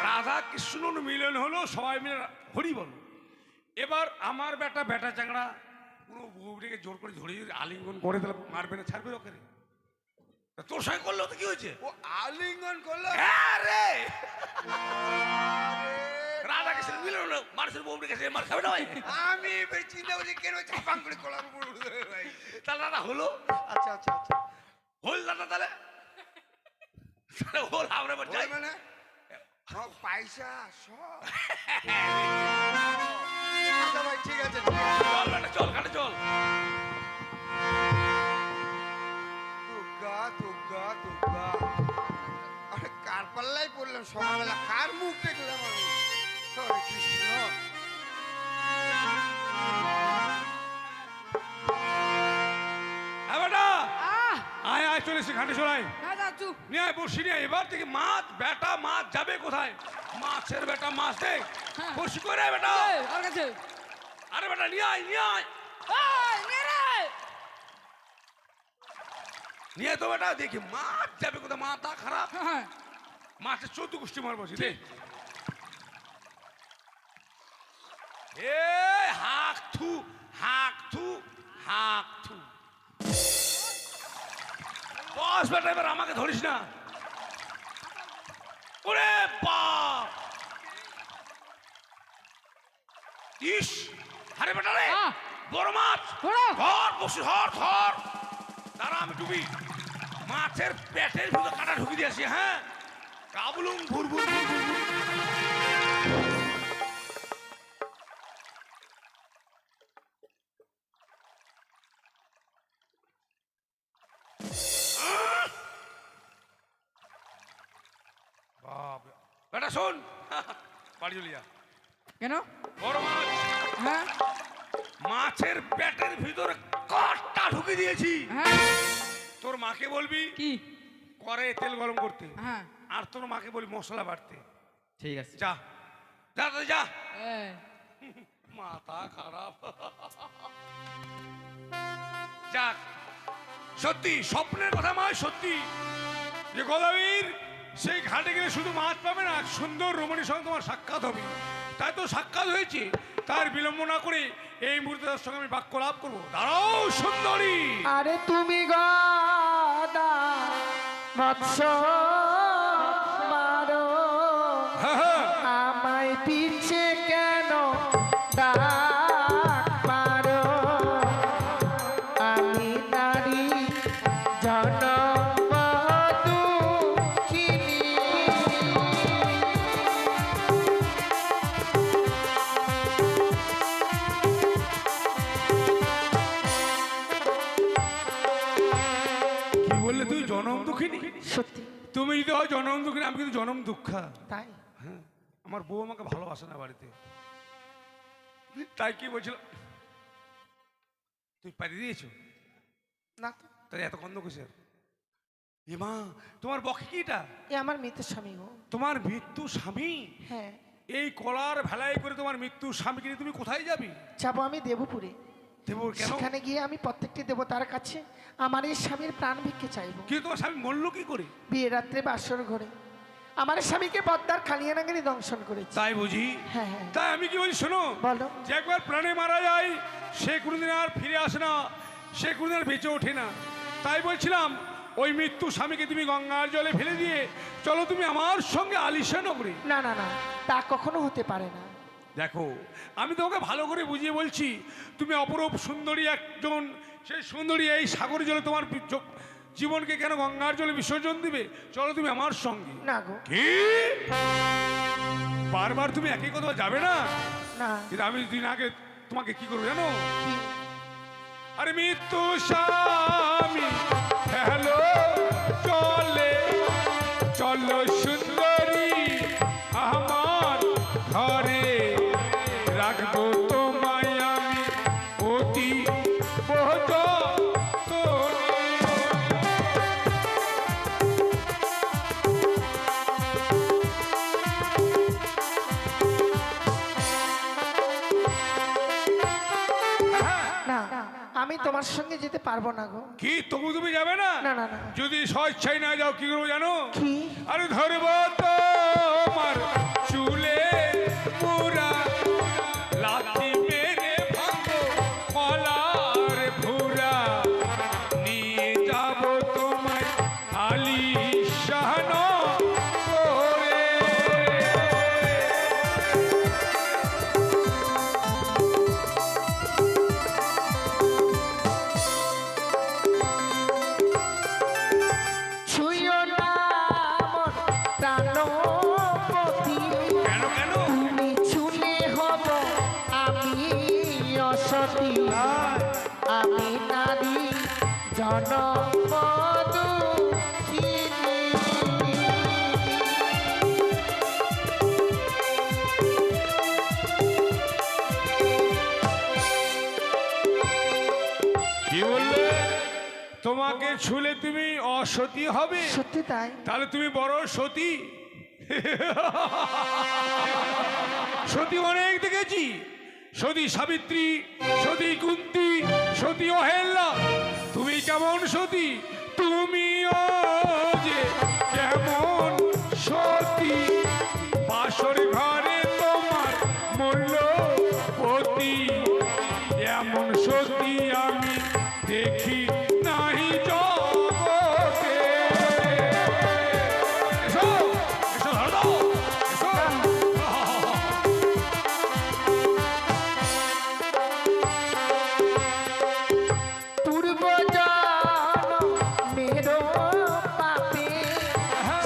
রাধা কৃষ্ণ মিলন হলো, সবাই মিলে হরি বল। এবার আমার বেটা চাংড়া পুরো বউটিকে জোর করে ধরে আলিঙ্গন করে দিলে মারবে না, ছাড়বে ওকে রে? তা তোর সঙ্গে করলো তো কি হয়েছে? ও আলিঙ্গন করলো। হ্যাঁ রে, আরে, রাধা কৃষ্ণ মিলন হলো, মানুষের বউটির কাছে মার খাবে না ভাই? আমি এবার চিন্তা করছি কেন চাপাং করে কলার উপর উঠে গেল ভাই। তাহলে দাদা হলো, আচ্ছা আচ্ছা আচ্ছা। হল দাদা, তাহলে তাহলে হল আমরা এবার যাই। ওই মানে সব পয়সা সব। আচ্ছা ভাই ঠিক আছে ঠিক আছে। চল বেটা চল, ঘাটে চল। দুর্গা দুর্গা দুর্গা, আরে কার পাল্লাই পড়লাম সকালবেলা, কার মুখ দেখলাম আমি? হরে কৃষ্ণ। হ্যাঁ বেটা, আহ আয় আয় চলে এসে ঘাটে চলাই, হ্যাঁ যাচ্ছু। নিয়ে আয় বসি নিয়ে আয়। এবার থেকে মাছ বেটা মাছ যাবে কোথায়? মাছের বেটা মাছ দেখ, হ্যাঁ। বসি করে আয় বেটা। এই, ওর কাছে আরে বেটা নিয়ে আয়, নিয়ে আয়, এই, নে রে। নিয়ে আয় তো বেটা, দেখি মাছ যাবে কোথায়? মাথা খারাপ, হ্যাঁ, মাছের 14 গোষ্ঠী মার বসি দে। এ হাক থু হাক থু হাক থু। বস বেটা, এবার আমাকে ধরিস না। ওরে বাপ, ইস, আরে বেটা রে, আহ। বড় মাছ, বড়। ধর বসি, ধর ধর, দাঁড়া আমি ডুবি, মাছের পেটের ভিতর কাটা ঢুকি দিয়েছি। হ্যাঁ, কাবুলুম ভুর ভুর ভুর ভুর ভুর। বাবা, বেটা শোন, বাড়ি চলে যা। কেন? বড় মাছ, হ্যাঁ মাছের পেটের ভিতরে কাটা ঢুকে দিয়েছি। হ্যাঁ, তোর মাকে বলবি কি? করে তেল গরম করতে, হ্যাঁ, আর তোর মাকে বলি মশলা বাটতে। ঠিক আছে। যা যা তো যা। এই, মাথা খারাপ। যাক, সত্যি স্বপ্নের কথা নয়, সত্যি যে গোদাবীর সেই ঘাটে গেলে শুধু মাছ পাবে না, এক সুন্দর রমণীর সঙ্গে তোমার সাক্ষাৎ হবে। তাই তো সাক্ষাৎ হয়েছে, তার বিলম্ব না করে এই মুহূর্তে তার সঙ্গে আমি বাক্য লাভ করবো। দাঁড়াও সুন্দরী। আরে তুমি গদা মৎস্য মারো, হ্যাঁ হ্যাঁ, আমায় পিছে কেন ডাক মারো? আমি নারী জনম দুঃখিনী, কি বললে তুই? জনম দুঃখিনী? সত্যি তুমি যদি হয় জনম দুঃখিনী, আমি কিন্তু জনম দুঃখা। তাই? হ্যাঁ, আমার বউ আমাকে ভালোবাসে না বাড়িতে, তাই কি বলছিল, তুই পাঠিয়ে দিয়েছো? না তো, তাই এত কন্দ কিসের? এ মা, তোমার বকে কিটা? এ আমার মৃত স্বামী গো। তোমার মৃত্যু স্বামী? হ্যাঁ, এই কলার ভেলাই করে তোমার মৃত্যু স্বামীকে নিয়ে তুমি কোথায় যাবি? যাবো আমি দেবপুরে। দেব কেন? সেখানে গিয়ে আমি প্রত্যেকটি দেবতার কাছে আমার এই স্বামীর প্রাণ ভিক্ষে চাইবো। কিন্তু তোমার স্বামী মরলো কি করে? বিয়ে রাত্রে বাসর ঘরে আমার স্বামীকে পদ্মার খালিয়ানাগিরি দংশন করেছে। তাই বুঝি? হ্যাঁ হ্যাঁ, তাই আমি কি বলি শোনো, বলো। যে একবার প্রাণে মারা যায় সে কোনোদিন আর ফিরে আসে না, সে কোনোদিন আর বেঁচে ওঠে না। তাই বলছিলাম ওই মৃত্যু স্বামীকে তুমি গঙ্গার জলে ফেলে দিয়ে চলো তুমি আমার সঙ্গে আলিশা নগরে। না না না, তা কখনো হতে পারে না। দেখো, আমি তোমাকে ভালো করে বুঝিয়ে বলছি, তুমি অপরূপ সুন্দরী একজন, সেই সুন্দরী এই সাগর জলে তোমার জীবনকে কেন গঙ্গার জলে বিসর্জন দিবে? চলো তুমি আমার সঙ্গে। না গো, কি বারবার তুমি একই কথা যাবে না? না। কিন্তু আমি দিন আগে তোমাকে কি করবো জানো? কি? আরে মৃত্যু স্বামী হ্যালো চলে চলো সুন্দরী আমার ঘরে, রাখবো তোমায় আমি অতি না, আমি তোমার সঙ্গে যেতে পারবো না গো। কি তবু তুমি যাবে না? না না না। যদি স্বেচ্ছায় না যাও কি করবো জানো? কি? আরে ধরবো তোমার চুলে পুরা লাথি মেরে ভাঙবো কলার ভুরা নিয়ে যাবো তোমায় আলিশান করে। ছুঁয়ো না মন প্রাণপতি, কেন কেন? তুমি ছুলে হব আমি অসতী, আমি নারী জনপদুখিনী। কি বললে? তোমাকে ছুলে তুমি অসতী হবে? সত্যি তাই? তাহলে তুমি বড় সতী। সতী অনেক দেখেছি, সতী সাবিত্রী, সতী কুন্তী, সতী অহেল্লা। তুমি কেমন সতী? তুমিও যে কেমন সতী। বাসর ঘরে তোমার মূল্য পতি, এমন সতী আমি দেখি নাহি জগতে। এসো, এসো ধরো দাও, এসো। পূর্বজন্মের পাপে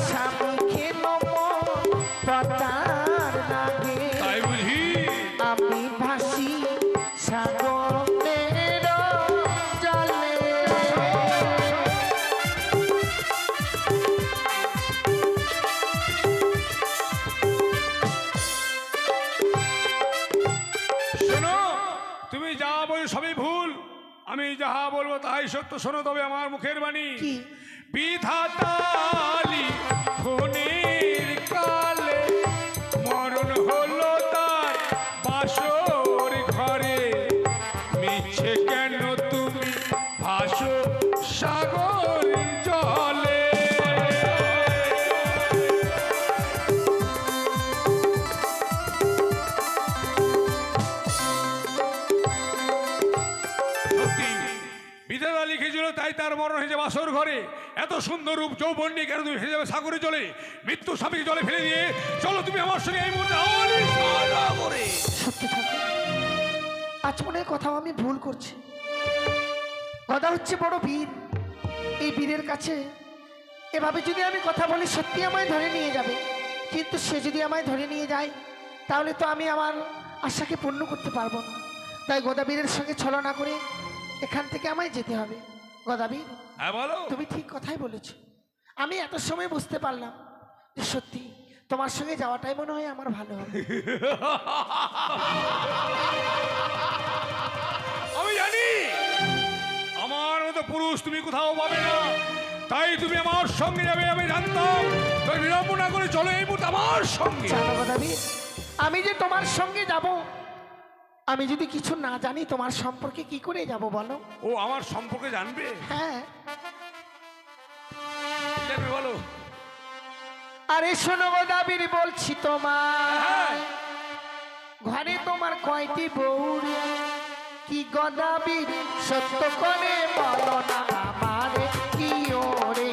স্বামী খেল পতার লাগে, তাই বুঝি? আমি ভাসি সাগরের জলে। শোনো, তুমি যা বলো সবই ভুল, আমি যাহা বলবো তাই সত্য। শোনো তবে আমার মুখের বাণী। কি? বিধাতালি খুনির কালে মরণ হলো তার বাসর ঘরে। মিছে কেন তুমি ভাসো সাগর জলে? সত্যি বিধাতা লিখেছিল তাই তার মরণ হয়েছে বাসর ঘরে। এত সুন্দর রূপ যৌবন নিয়ে কেন তুমি ভেসে যাবে সাগরে চলে? মৃত্যু স্বামীকে জলে ফেলে দিয়ে চলো তুমি আমার সঙ্গে এই মুহূর্তে আলিশান করে। সত্যি থাকে, আজ মনে হয় কোথাও আমি ভুল করছি। গদা হচ্ছে বড় বীর, এই বীরের কাছে এভাবে যদি আমি কথা বলি সত্যি আমায় ধরে নিয়ে যাবে। কিন্তু সে যদি আমায় ধরে নিয়ে যায় তাহলে তো আমি আমার আশাকে পূর্ণ করতে পারবো না। তাই গদাবীরের সঙ্গে ছলনা করে এখান থেকে আমায় যেতে হবে। গদাবীর, হ্যাঁ বলো। তুমি ঠিক কথাই বলেছো। আমি এত সময় বুঝতে পারলাম যে সত্যি তোমার সঙ্গে যাওয়াটাই মনে হয় আমার ভালো হবে। আমি জানি আমার মতো পুরুষ তুমি কোথাও পাবে না, তাই তুমি আমার সঙ্গে যাবে। আমি জানতাম, তুমি বিলম্ব না করে চলো এই মুহূর্তে আমার সঙ্গে। জানো গদাবীর, আমি যে তোমার সঙ্গে যাব, আমি যদি কিছু না জানি তোমার সম্পর্কে কি করে যাব বলো? ও আমার সম্পর্কে জানবে? হ্যাঁ। জানবে বলো। আরে শোনো গদাবীর, বলছি তোমার ঘরে তোমার কয়টি বউ? কি গদাবীর সত্য করে বলো না আমারে কি ওরে।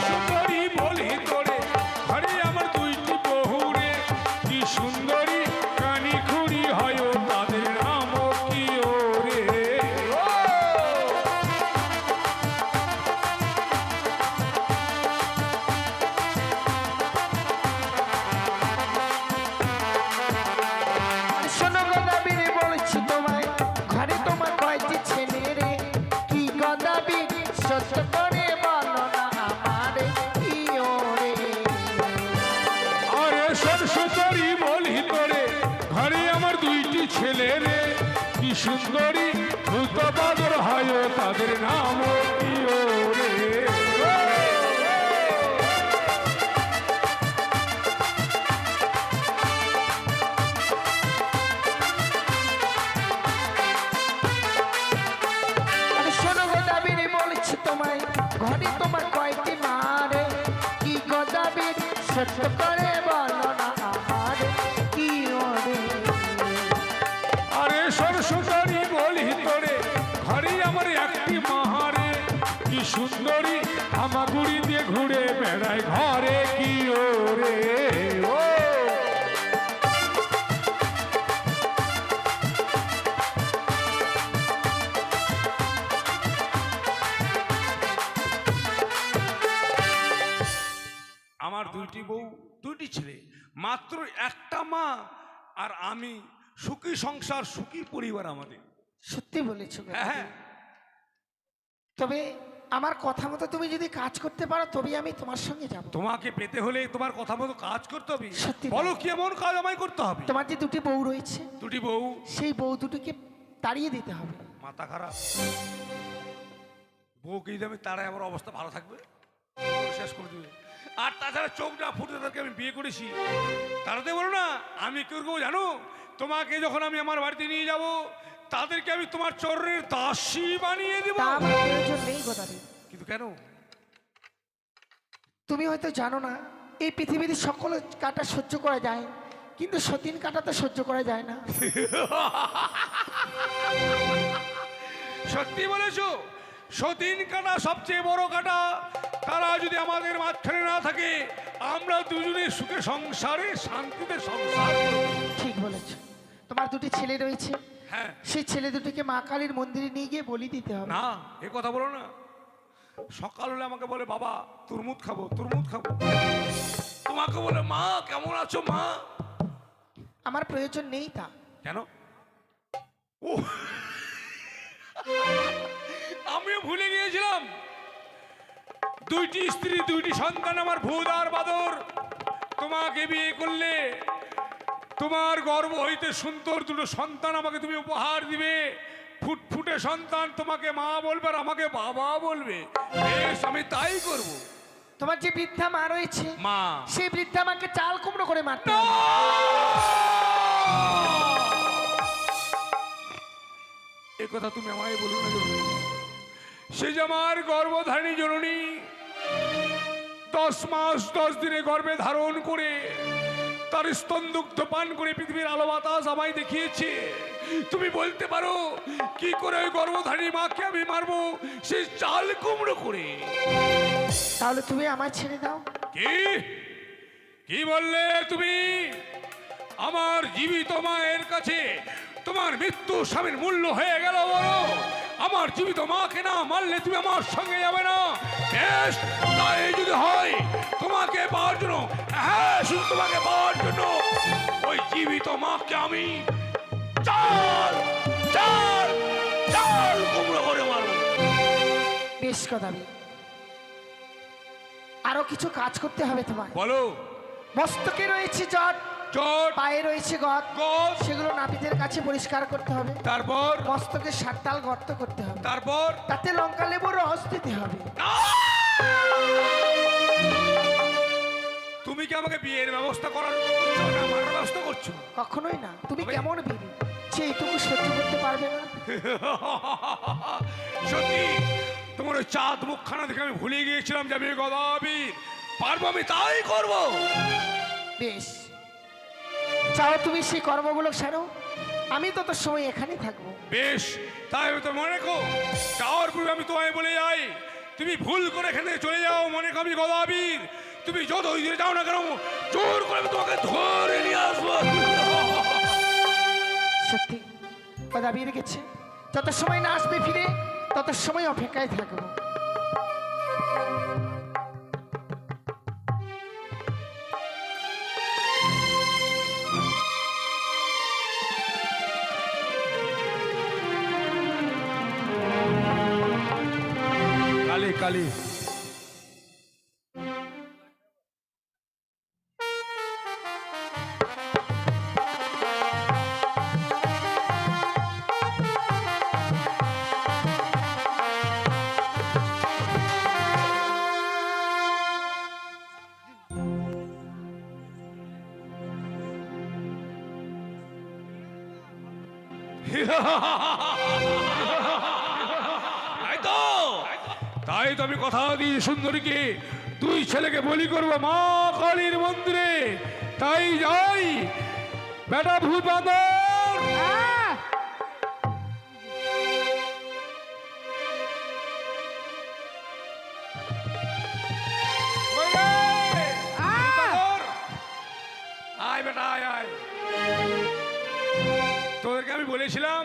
সুন্দরী বলি তোরে ঘরে আমার দুইটি বহুরে। কি সুন্দরী কানি খুঁড়ি হয় তাদের নাম কি ওরে। শোনো গদাবীর, বলছি তোমায় ঘরে তোমার কয়টি ছেলে রে? কি গদাবীর সত্য করে বলো না আমারে কি ওরে। আরে সুন্দরী বলি তোরে ঘরে আমার দুইটি ছেলে রে। কি সুন্দরী দ্রুত বাদর হয় তাদের নাম কি ওরে। ঘরে তোমার কয়টি মারে কি গদাবীর সত্য করে বলো না আমারে কি ওরে আরে সরস্বতী বলি তোরে ঘরে আমার একটি মাহারে কি সুন্দরী হামাগুড়ি দিয়ে ঘুরে বেড়ায় ঘরে কি ওরে ও আমার দুইটি বউ দুইটি ছেলে মাত্র একটা মা আর আমি সুখী সংসার সুখী পরিবার আমাদের সত্যি বলেছো গো। হ্যাঁ তবে আমার কথা মতো তুমি যদি কাজ করতে পারো তবে আমি তোমার সঙ্গে যাব। তোমাকে পেতে হলে তোমার কথা মতো কাজ করতে হবে সত্যি তাই। বলো কি এমন কাজ আমায় করতে হবে তোমার যে দুটি বউ রয়েছে দুটি বউ সেই বউ দুটিকে তাড়িয়ে দিতে হবে। মাথা খারাপ বউকে যদি আমি তারাই আমার অবস্থা ভালো থাকবে শেষ করে দেবে আর তাছাড়া চোখ না ফুটে তাদেরকে আমি বিয়ে করেছি তারাতে বলো না আমি কেউ কেউ জানো তোমাকে যখন আমি আমার বাড়িতে নিয়ে যাব তাদেরকে আমি তোমার চরের দাসী বানিয়ে দেব তা আমার প্রয়োজন নেই গদাবীর। কিন্তু কেন তুমি হয়তো জানো না এই পৃথিবীতে সকল কাটা সহ্য করা যায় কিন্তু সতীন কাটা তো সহ্য করা যায় না। সত্যি বলেছো সতীন কাটা সবচেয়ে বড় কাটা তারা যদি আমাদের মাঝখানে না থাকে আমরা দুজনে সুখে সংসারে শান্তিতে সংসার করব। ঠিক বলেছো। তোমার দুটি ছেলে রয়েছে হ্যাঁ সেই ছেলে দুটিকে মা কালীর মন্দিরে নিয়ে গিয়ে বলি দিতে হবে। না এ কথা বলো না সকাল হলে আমাকে বলে বাবা তুরমুদ খাবো তুরমুদ খাবো তোমাকে বলে মা কেমন আছো মা আমার প্রয়োজন নেই তা। কেন ও আমিও ভুলে গিয়েছিলাম দুইটি স্ত্রী দুইটি সন্তান আমার ভূত আর বাদর তোমাকে বিয়ে করলে তোমার গর্ভ হইতে সুন্দর দুটো সন্তান আমাকে তুমি উপহার দিবে ফুটফুটে সন্তান তোমাকে মা বলবে আর আমাকে বাবা বলবে বেশ আমি তাই করব তোমার যে বৃদ্ধা মা রয়েছে মা সেই বৃদ্ধা মাকে চাল কুমড়ো করে মারতে হবে। এ কথা তুমি আমায় বলো না জননী সে যে আমার গর্ভধারিণী জননী 10 মাস 10 দিনে গর্ভে ধারণ করে তার স্তনদুগ্ধ পান করে পৃথিবীর আলো বাতাস আমায় দেখিয়েছে তুমি বলতে পারো কি করে ওই গর্ভধারিণী মাকে আমি মারবো সেই চাল কুমড়ো করে তাহলে তুমি আমায় ছেড়ে দাও। কি কি বললে তুমি আমার জীবিত মায়ের কাছে তোমার মৃত্যু স্বামীর মূল্য হয়ে গেল বড় আমার জীবিত মাকে না মারলে তুমি আমার সঙ্গে যাবে না বেশ তাই যদি হয় তোমাকে পাওয়ার জন্য হ্যাঁ শুধু তোমাকে পাওয়ার জন্য ওই জীবিত মাকে আমি চাল চাল চাল কুমড়ো করে মারবো বেশ গদাবীর আরো কিছু কাজ করতে হবে তোমার। বলো মস্তকে রয়েছে জট চট পায়ে রয়েছে গদ গদ সেগুলো নাপিতের কাছে পরিষ্কার করতে হবে। তারপর মস্তকে 7 তাল গর্ত করতে হবে তারপর তাতে লঙ্কা লেবুর রস দিতে হবে। তুমি কি আমাকে বিয়ের ব্যবস্থা করার করছো না আমার ব্যবস্থা করছো কখনোই না। তুমি তবে- কেমন বিড়ি সেইটুকু সহ্য করতে পারবে না। সত্যি তোমার ওই চাঁদ মুখখানা দেখে আমি ভুলে গিয়েছিলাম যে আমি গদাবীর পারবো আমি তাই করব বেশ চাও তুমি সেই কর্মগুলো সারো আমি তত সময় এখানে থাকবো। বেশ তাই আমি তো মনে রেখো যাওয়ার পূর্বে আমি তোমায় বলে যাই তুমি ভুল করে এখান থেকে চলে যাও মনে রেখো আমি গদাবীর তুমি যত দূরে যাও না কেন জোর করে আমি তোমাকে ধরে নিয়ে আসবো সত্যি কথা বেরিয়ে গেছে যত সময় না আসবে ফিরে তত সময় অপেক্ষায় থাকবো। কালি কালি তাই তো তাই তাই তো আমি কথা দিই সুন্দরীকে দুই ছেলেকে বলি করবো মা কালীর মন্দিরে। তাই যাই বেটা ভূত বাঁদর। আহ! ওই রে, ভূত আহ! বাঁদর। আয় বেটা আয় আয়। তোদেরকে আমি বলেছিলাম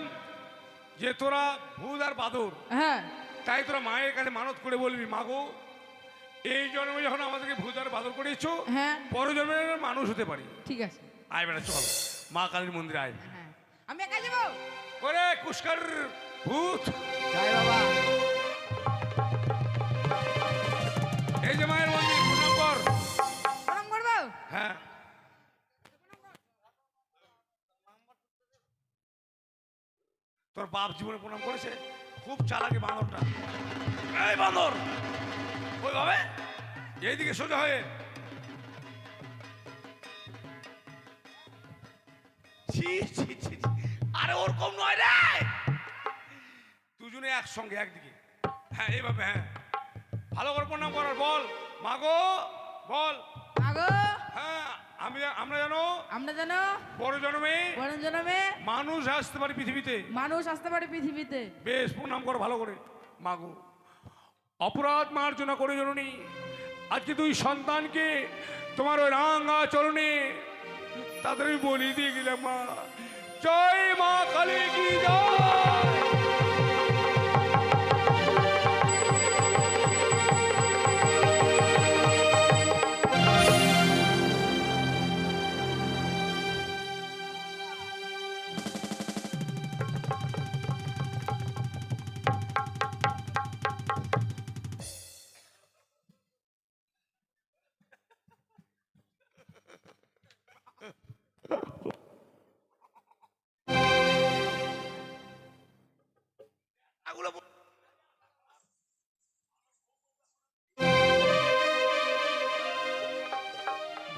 যে তোরা ভূত আর বাদর, হ্যাঁ তাই তোরা মায়ের কাছে মানত করে বলবি মাগো এই জন্মে যখন আমাদেরকে ভূত আর বাদর করেছো হ্যাঁ পর জন্মে মানুষ হতে পারি। ঠিক আছে। আয় বেটা চল মা কালীর মন্দিরে আয়। হ্যাঁ আমি একা যাবো। ওরে কুষ্কার ভূত, জয় বাবা। এই যে মায়ের মন্দির প্রণাম কর। প্রণাম করবো। হ্যাঁ তোর বাপ জীবনে প্রণাম করেছে? খুব চালাকি বাঁদরটা। এই বাঁদর ওই ভাবে এইদিকে সোজা হয়ে। ছি ছি ছি ছি। আরে ওরকম নয় রে, দুজনে একসঙ্গে একদিকে। হ্যাঁ এইভাবে, হ্যাঁ ভালো করে প্রণাম করার বল মাগো বল। আগো হ্যাঁ আমরা জানো আমরা জানো বড় জন্মে বরং জন্মে মানুষ আসতে পারে পৃথিবীতে। মানুষ আসতে পারে পৃথিবীতে। বেশ প্রণাম করো ভালো করে। মাগো অপরাধ মার্জনা করে জননী আজকে দুই সন্তানকে তোমার ওই রাঙা চরণে তাদের আমি বলি দিয়ে গেলাম মা। জয় মা কালী কি জয়।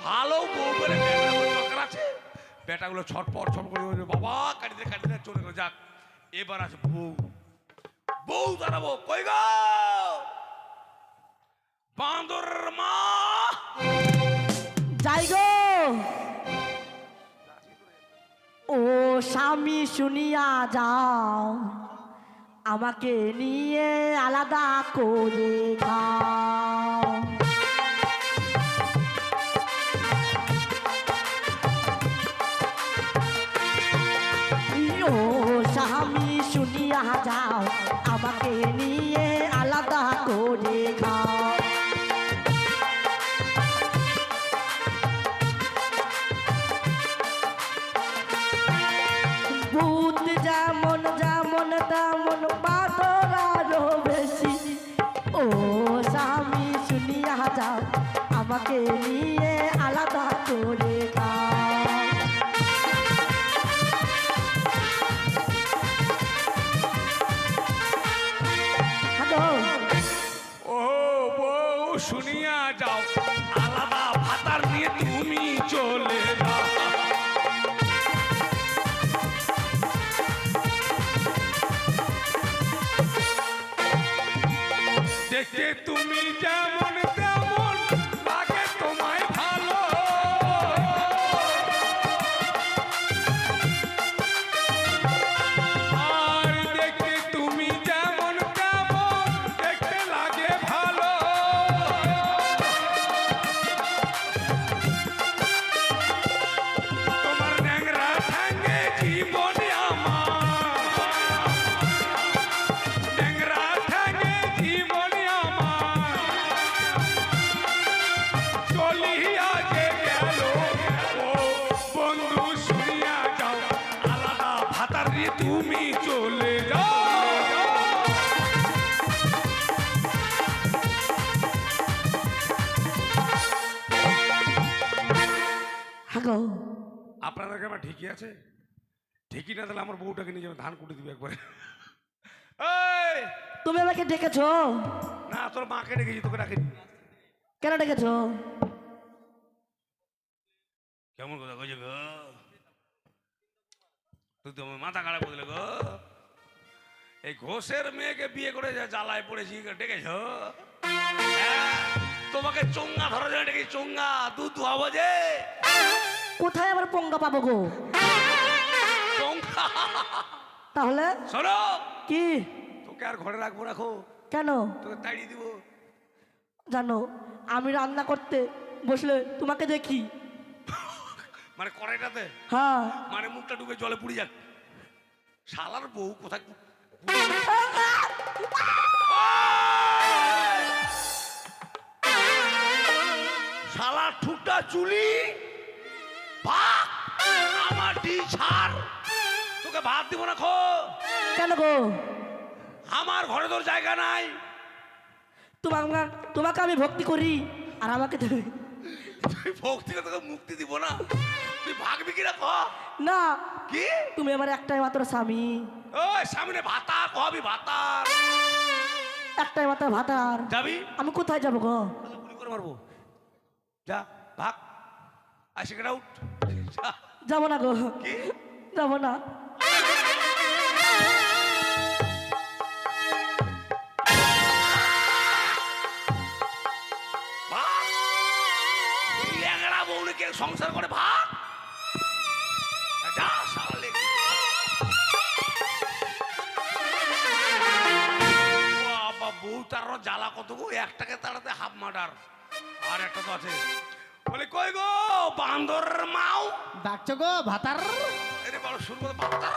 ভালো বউ বলে বেটাগুলো দরকার আছে। বেটাগুলো ছটপট ছটপট করে বলবে, বাবা কাটিতে কাটিতে চলে গেল। যাক এবার আছে বউ, বউ দাঁড়াবো। কই গো বাঁদর মা? যাই গো ও স্বামী শুনিয়া যাও, আমাকে নিয়ে আলাদা করে খাও। ও স্বামী শুনিয়া যাও, আমাকে নিয়ে আলাদা করে খাও। ভূত যেমন যেমন তেমন বাদর আরো বেশি। ও স্বামী শুনিয়া যাও, আমাকে নিয়ে আলাদা করে খাও। হ্যালো ও বউ শুনিয়া যাও, আলাদা ভাতার নিয়ে তুমি চলে যাও। দেখতে তুমি যেমন তেমন লাগে তোমায় ভালো। আর দেখতে তুমি যেমন তেমন দেখতে লাগে ভালো। তোমার ন্যাংরা ঠ্যাঙ্গে জীবনে আমার, ন্যাংরা ঠ্যাঙ্গে জীবনে আমার চলিয়া যে গেল। ও বন্ধু শুনিয়া যাও, আলাদা ভাতার নিয়ে তুমি চলে যাও। হ্যালো আপনাদের গ্রামে ঠিকই আছে? ঠিকই না তাহলে আমার বউটাকে নিয়ে যাবে, ধান কুটে দিবে একবারে। এই তুমি আমাকে ডেকেছো? না তোর মাকে ডেকেছি, তোকে ডাকেনি। কেন ডেকেছো? কেমন কথা কইছে গো? তুই তো আমার মাথা খারাপ করে দিলে গো। এই ঘোষের মেয়েকে বিয়ে করে যা জ্বালায় পড়েছি ডেকেছ? হ্যাঁ, তোমাকে চোঙ্গা ধরা যায় ডেকে, চোঙ্গা দুধ হবো যে কোথায় আবার পঙ্গা পাবো গো? চোঙ্গা। তাহলে শোনো, কি? তোকে আর ঘরে রাখবো, রাখো, কেন? তোকে তাড়িয়ে দিব। জানো আমি রান্না করতে বসলে তোমাকে দেখি। মানে কড়াইটাতে, হ্যাঁ। মানে মুখটা ডুবে জলে পুড়ে যাক। শালার বউ কোথায়? শালা ঠুকটা চুলি ভাত আমার ডি ছাড়, তোকে ভাত দিব না খো। কেন গো? আমার ঘরে তোর জায়গা নাই। তোমাকে আমি ভক্তি করি আর আমাকে তুমি তুই ভক্তিকে তোকে মুক্তি দিব না, তুই ভাগবি কিনা ক? না। কি? তুমি আমার একটাই মাত্র স্বামী। ওই সামনে ভাতা কবি ভাতা, একটাই মাত্র ভাতার। যাবি? আমি কোথায় যাবো গো? গুলি করে মারবো। যা ভাগ, আসে গেট আউট। যাবো না গো, কি? যাবো না। ভাগ, এই ল্যাংড়া বউকে সংসার করে ভাগ। যা শালা লেগে। বাবা, বউ তার জ্বালা কত গো, একটাকে তাড়াতে হাফ মার্ডার, আর একটা তো আছে। বলে কই গো বান্দর মাও, ডাকছো গো ভাতার? এরে বড় শুরু করে বান্দর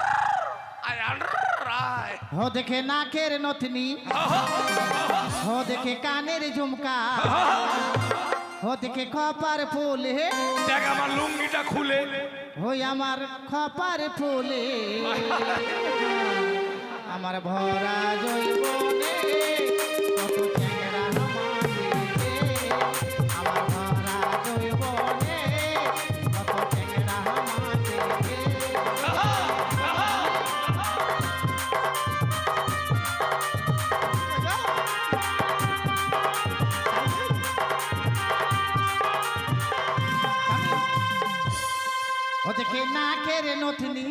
আয় আন্ডার রায়। হো দেখে নাকের নথনি, হো দেখে কানের ঝুমকা, হো দেখে খপার ফুল, হে দেখ আমার লুঙ্গিটা খুলে। হই আমার খপার ফুলে, আমার ভরা জৈবনে কত চেংড়া মাটিতে, আমার ভরা জৈবনে কত চেংড়া মাটিতে। ওদিকে নাকের নথনি,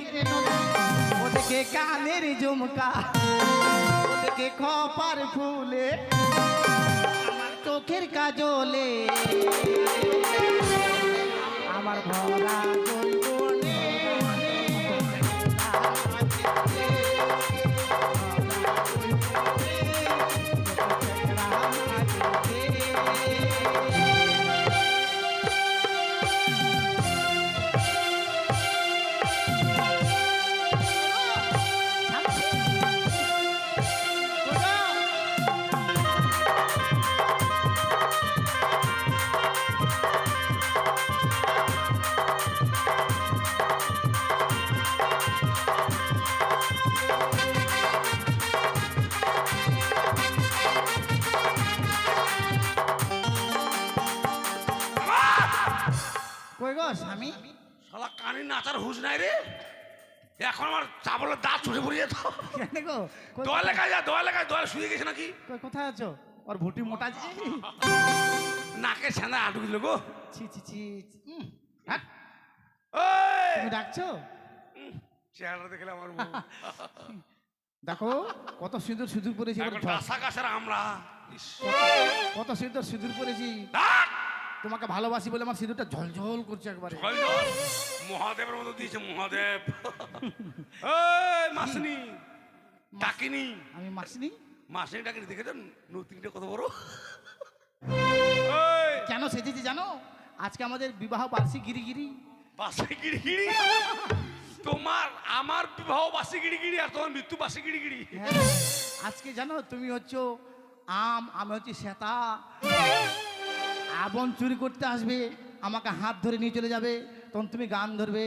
ওদিকে কানের ঝুমকা, ওদিকে খপার ফুলে, আমার চোখের কাজলে, আমার ভরা জৈবনে কই গো স্বামী? শালা কানে নাচার হুঁশ নাই রে, এখন আমার চাবলের দাঁত ছুটে পড়ে যেত। কেন গো? দোয়া লেখায় যা, দোয়া লেখায়, দোয়া শুয়ে গেছে নাকি? কই কোথায় আছো? ওর ভুটি মোটা যে। নাকে ছানা আটু দিল গো। ছি ছি ছি। হাট, ওই তুমি ডাকছো? চেহারা দেখলে আমার বউ। দেখো কত সুন্দর সিঁদুর পরেছি, এখন কাঁসা কাঁসার আমরা। ইস, কত সুন্দর সিঁদুর পরেছি। ডাক! তোমাকে ভালোবাসি বলে আমার সিঁদুরটা ঝলঝল করছে একবারে। জল জল। মহাদেবের মতো দিয়েছে মহাদেব। ওই মাসনি ডাকিনি, আমি মাসিনি। মাসনি ডাকিনি, দেখেছেন নতুনটা কত বড়। ওই কেন সেজেছি জানো? আজকে আমাদের বিবাহ বার্ষিক গিরিগিরি। বাসে গিরিগিরি, তোমার আমার বিবাহ বাসে গিরিগিরি আর তোমার মৃত্যু বাসে গিরিগিরি। হ্যাঁ, আজকে জানো তুমি হচ্ছ আম, আমি হচ্ছি শ্বেতা। আবন চুরি করতে আসবে, আমাকে হাত ধরে নিয়ে চলে যাবে, তখন তুমি গান ধরবে,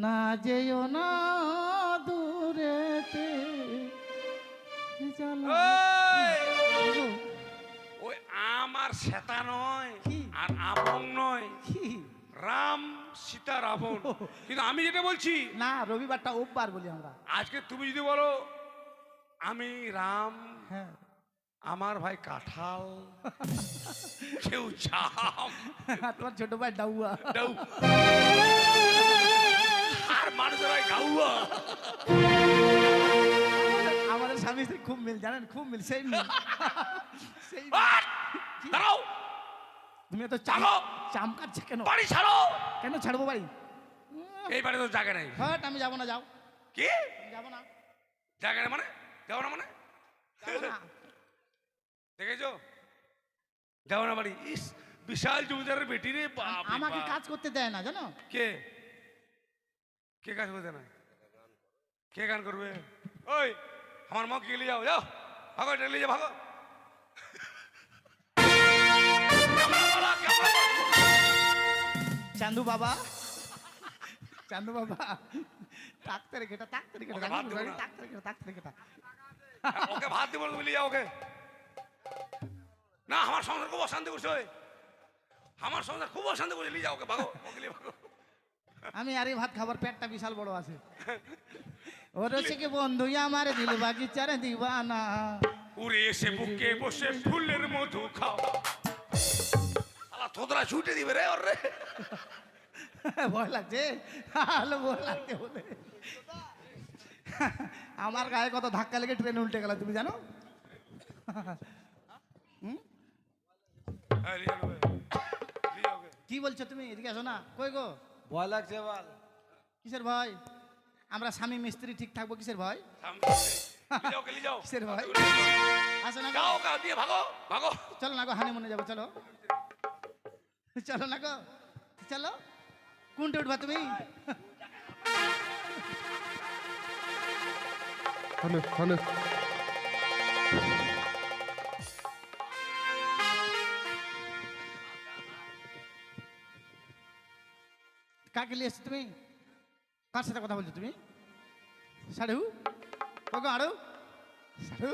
না যেও না দূরেতে জ্বালা। ওই, ওই আমার শ্বেতা নয় কি? আর আবং নয়, কি? রাম সীতা রাবণ। কিন্তু আমি যেটা বলছি, না, রবিবারটা ওববার বলি আমরা। আজকে তুমি যদি বলো আমি রাম, হ্যাঁ, আমার ভাই কাঁঠাল, কেউ জাম, তোমার ছোট ভাই ডাউয়া। ডাউ, আর মানুষের ভাই গাউয়া। আমাদের মিস্ত্রি খুব মিল জানেন, খুব মিল, সেই মিল সেই মিল। আট! দাঁড়াও, তুমি তো ছাড়ো! চামকাচ্ছে কেন? বাড়ি ছাড়ো। কেন ছাড়বো বাড়ি? এই বাড়ি তো জায়গা নেই। হট, আমি যাবো না, যাও। কি আমি যাবো না, জায়গা নেই মানে? যাবো না মানে? যাবো না। দেখেছো, যাবো না বাড়ি। ইস, বিশাল জমিদারের বেটি রে, বাপ রে আমাকে বাপ। কাজ করতে দেয় না জানো। কে কে কাজ করতে না? কে গান করবে? ওই আমার মা কে নিয়ে যাও, যাও ভাগো, এটা নিয়ে যাও, ভাগো। চান্দু বাবা, চান্দু বাবা, তাকতে রেখেটা, তাকতে রেখেটা, ওকে ভাত দেবো না। তাকতে রেখেটা, তাকতে রেখেটা। ওকে ভাত দিব, তুমি নিয়ে যাও ওকে। না, আমার সংসার খুব অশান্তি করছে, ওই আমার সংসার খুব অশান্তি করছে, নিয়ে যাও ওকে, ভাগো, ওকে নিয়ে ভাগো। আমি আর এই ভাত খাবার, পেটটা বিশাল বড় আছে। ও রয়েছে কি বন্ধু আমার দিল বাগিচার দিবানা। উড়ে এসে বুকে বসে ফুলের মধু খাও। আলা থোদরা ছুটে দিবে রে ওর রে। ভয় লাগছে, আলো ভয় লাগছে বলে। আমার গায়ে কত ধাক্কা লেগে ট্রেন উল্টে গেল, তুমি জানো? হ্যাঁ, নিয়ে যাও ওকে, নিয়ে যাও ওকে। কি বলছো তুমি? এদিকে আসো না। কই গো? ভয় লাগছে বল। কিসের ভয়? আমরা স্বামী মিস্ত্রি ঠিক থাকবো, কিসের ভয়? সামনে নিয়ে যাও ওকে, নিয়ে যাও। কিসের ভয়? আসো না গো, যাও ওকে দিয়ে ভাগো, ভাগো। চলো না গো, হানিমুনে যাবো, চলো। চলো না গো, চলো। কোনটা উঠবা তুমি? কাকে নিয়ে এসছো তুমি? কার সাথে কথা বলছো তুমি? সাড়ু ওগো, আড়ু সাড়ু।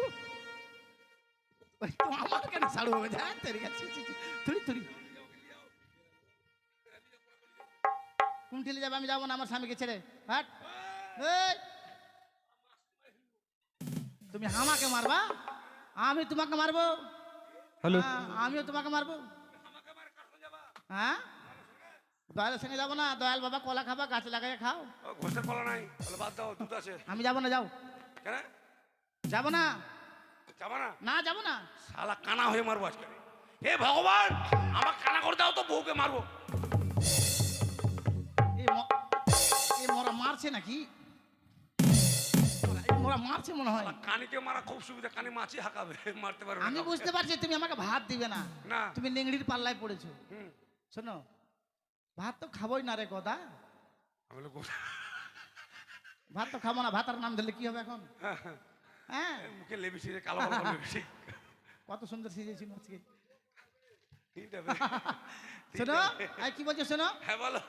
ওই তো আমার কেন সাড়ু হবে? যা তোর কাছে থুড়ি থুড়ি। কুমঠিলে যাবে, আমি যাবো না আমার স্বামীকে ছেড়ে। হাট। এই, তুমি আমাকে মারবা, আমি তোমাকে মারবো। হ্যালো, আমিও তোমাকে মারবো। হ্যাঁ, দয়ালের সঙ্গে যাবো না। দয়াল বাবা কলা খাবা, গাছ লাগাই খাও। ও, ঘোষের কলা নাই, বলে বাদ দাও, দুধ আছে। আমি যাবো না, যাও। কেন যাবো না, যাবা না? না যাবো না। শালা কানা হয়ে মারবো আজকে। হে ভগবান, আমার কানা করে দাও তো, বউকে মারবো। এ মোরা মারছে নাকি? মোরা মারছে মনে হয়। শালা কানিকে মারা খুব সুবিধা, কানি মাছি হাঁকাবে, মারতে পারবে না আমি কাউকে। বুঝতে পারছি তুমি আমাকে ভাত দিবে না। না। তুমি নেংড়ির পাল্লায় পড়েছো। হুম, শোনো, ভাত তো খাবোই না রে গদা। আমি বলি, ভাত তো খাবো না। ভাতার নাম ধরলে কি হবে এখন? হ্যাঁ, মুখে লেবিছি রে, কালো কালো লেবিছি। কত সুন্দর সিজেছিল আজকে। ঠিক আছে। শোনো, আর কি বলছো শোনো, হ্যাঁ বলো।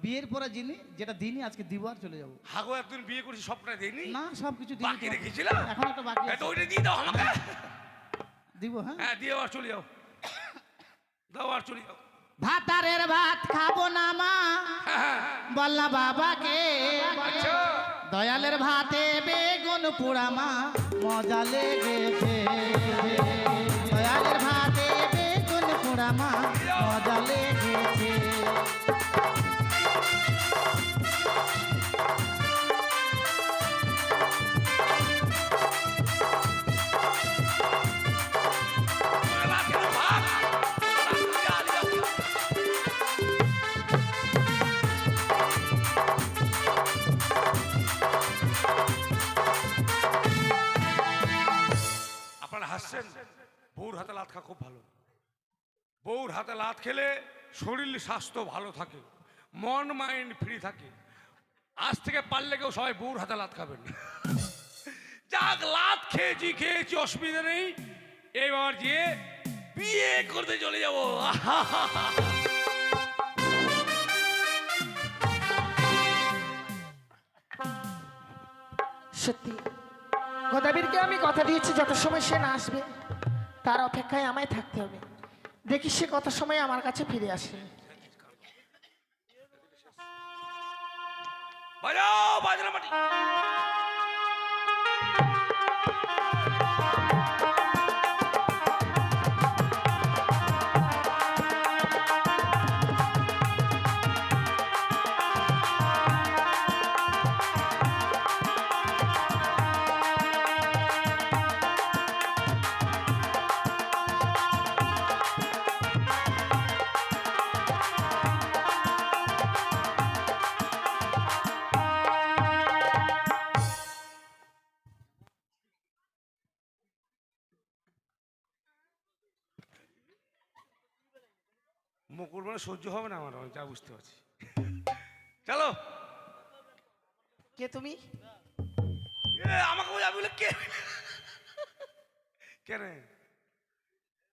বিয়ের পরে যিনি যেটা দিনই আজকে দিব আর চলে যাবো। হাগো একদিন বিয়ে করছি, সবটা দেয়নি, না, সব কিছু দিব। বাকি রেখেছিলাম। এখন একটা বাকি হ্যাঁ, তো আছে। ওইটা দিয়ে দাও আমাকে। দিব। হ্যাঁ, হ্যাঁ, দিয়ে আর চলে যাও, দাও আর চলে যাও। ভাতারের ভাত খাবো না মা, বললা বাবাকে। আচ্ছা, দয়ালের ভাতে বেগুন পোড়া মা, মজা লেগেছে। দয়ালের ভাতে বেগুন পোড়া মা, মজা লেগেছে। রাতের ভাত, রাতের ডাল, যাও। আপনারা হাসছেন, বউর হাতে লাত খাওয়া খুব ভালো। বউর হাতে লাত খেলে শরীর স্বাস্থ্য ভালো থাকে, মন মাইন্ড ফ্রি থাকে। আজ থেকে পারলে কেউ সবাই বউর হাতে লাত খাবেন। যাক, লাত খেয়েছি, অসুবিধা নেই। এবার যে বিয়ে করতে চলে যাব। সত্যি গদাবীরকে আমি কথা দিয়েছি যত সময় সে না আসবে তার অপেক্ষায় আমায় থাকতে হবে। দেখি সে কত সময় আমার কাছে ফিরে আসে। বাজাও বাজনা মাটি। চুমো করবো না, সহ্য হবে না আমার, আমি যা বুঝতে পারছি। চলো। কে তুমি? আমাকে যাবি বলে কে? কেন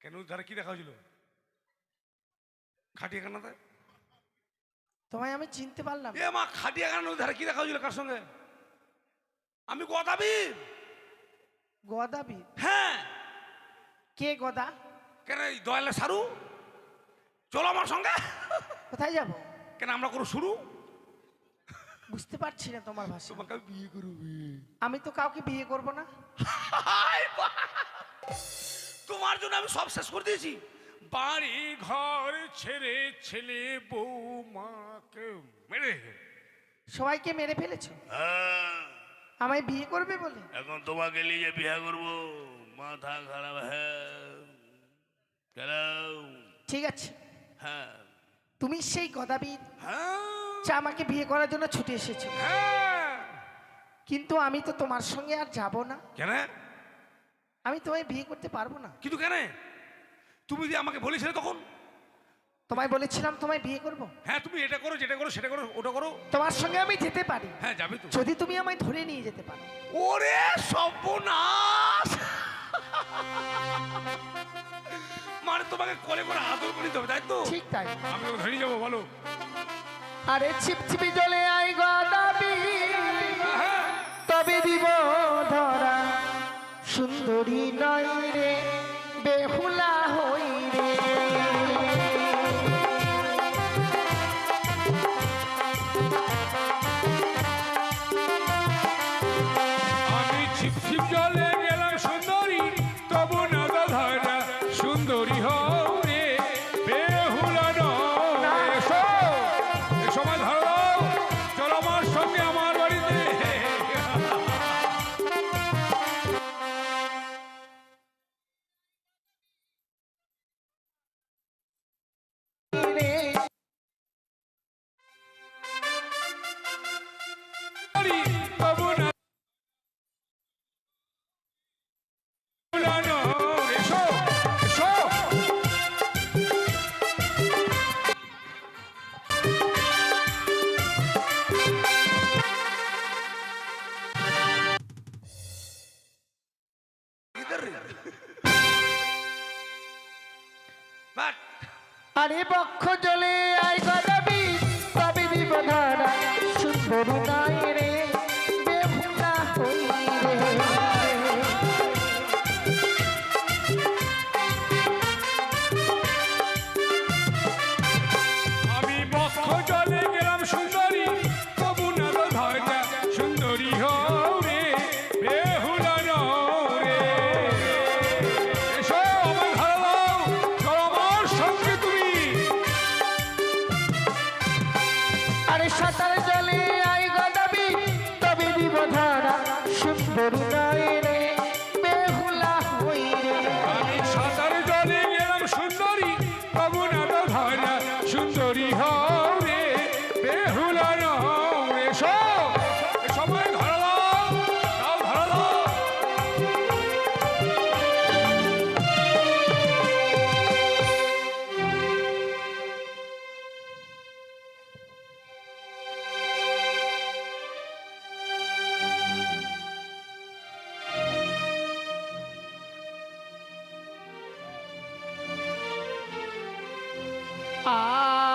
কেন ধারে কি দেখা হয়েছিল? খাটিয়া খানাতে তোমায় আমি চিনতে পারলাম। এ মা, খাটিয়া খানার ধারে কি দেখা হয়েছিল কার সঙ্গে? আমি গদাবীর। গদাবি? হ্যাঁ। কে গদা? কেন এই দয়ালে সারু, চলো আমার সঙ্গে। কোথায় যাব? কেন আমরা করো শুরু? বুঝতে পারছি না তোমার ভাষা। তোমাকে আমি বিয়ে করবি। আমি তো কাউকে বিয়ে করব না। তোমার জন্য আমি সব শেষ করে দিয়েছি। বাড়ি ঘর ছেড়ে ছেলে বউ মাকে মেরে সবাইকে মেরে ফেলেছো আমায় বিয়ে করবে বলে? এখন তোমাকে নিয়ে বিয়ে করবো, মাথা খারাপ। হ্যাঁ, ঠিক আছে, হ্যাঁ তুমি সেই গদাবি হ্যাঁ যা আমাকে বিয়ে করার জন্য ছুটে এসেছো। হ্যাঁ। কিন্তু আমি তো তোমার সঙ্গে আর যাব না। কেন? আমি তোমায় বিয়ে করতে পারবো না। কিন্তু কেন? তুমি যে আমাকে বলেছিলে তখন। তোমায় বলেছিলাম তোমায় বিয়ে করব। হ্যাঁ, তুমি এটা করো, যেটা করো, সেটা করো, ওটা করো। তোমার সঙ্গে আমি যেতে পারি। হ্যাঁ, যাবে তো। যদি তুমি আমায় ধরে নিয়ে যেতে পারো। ওরে সর্বনাশ! মানে তোমাকে কোলে করে আদর করে দিতে হবে, তাই তো? ঠিক তাই। আমি তো ধরে যাবো, বলো। আরে ছিপছিপি জলে আই গদাবি, তবে দিব ধরা। সুন্দরী নয় রে, বেহুলা হই রে। আমি ছিপ ছিপ জলে গেলাম সুন্দরী, তবু না ধরা। সুন্দরী হও রে, বেহুলা নয়। এসো, এ সময় ধরো, চলো আমার সঙ্গে আমার বাড়িতে। তবু না এসো, এসো। বাট আরে বক্ষ জলে আই গদাবি, তবে দিব ধরা। সুন্দরী নয় রে, বেহুলা হই রে। আমি বক্ষ জলে গেলাম সুন্দরী, তবু না ধরা। সুন্দরী হও রে, বেহুলা নও রে। এসো, আমার ধরা দাও, চলো আমার সঙ্গে তুমি। আরে সাঁতার জলে আই গদাবি, তবে দিব ধরা। সুন্দরী নয় রে, বেহুলা হই রে। আমি সাঁতার জলে গেলাম সুন্দরী, তবু না ধরা। সুন্দরী হও রে, বেহুলা নও রে। এসো, এ সময় ধরা দাও, দাও ধরা দাও।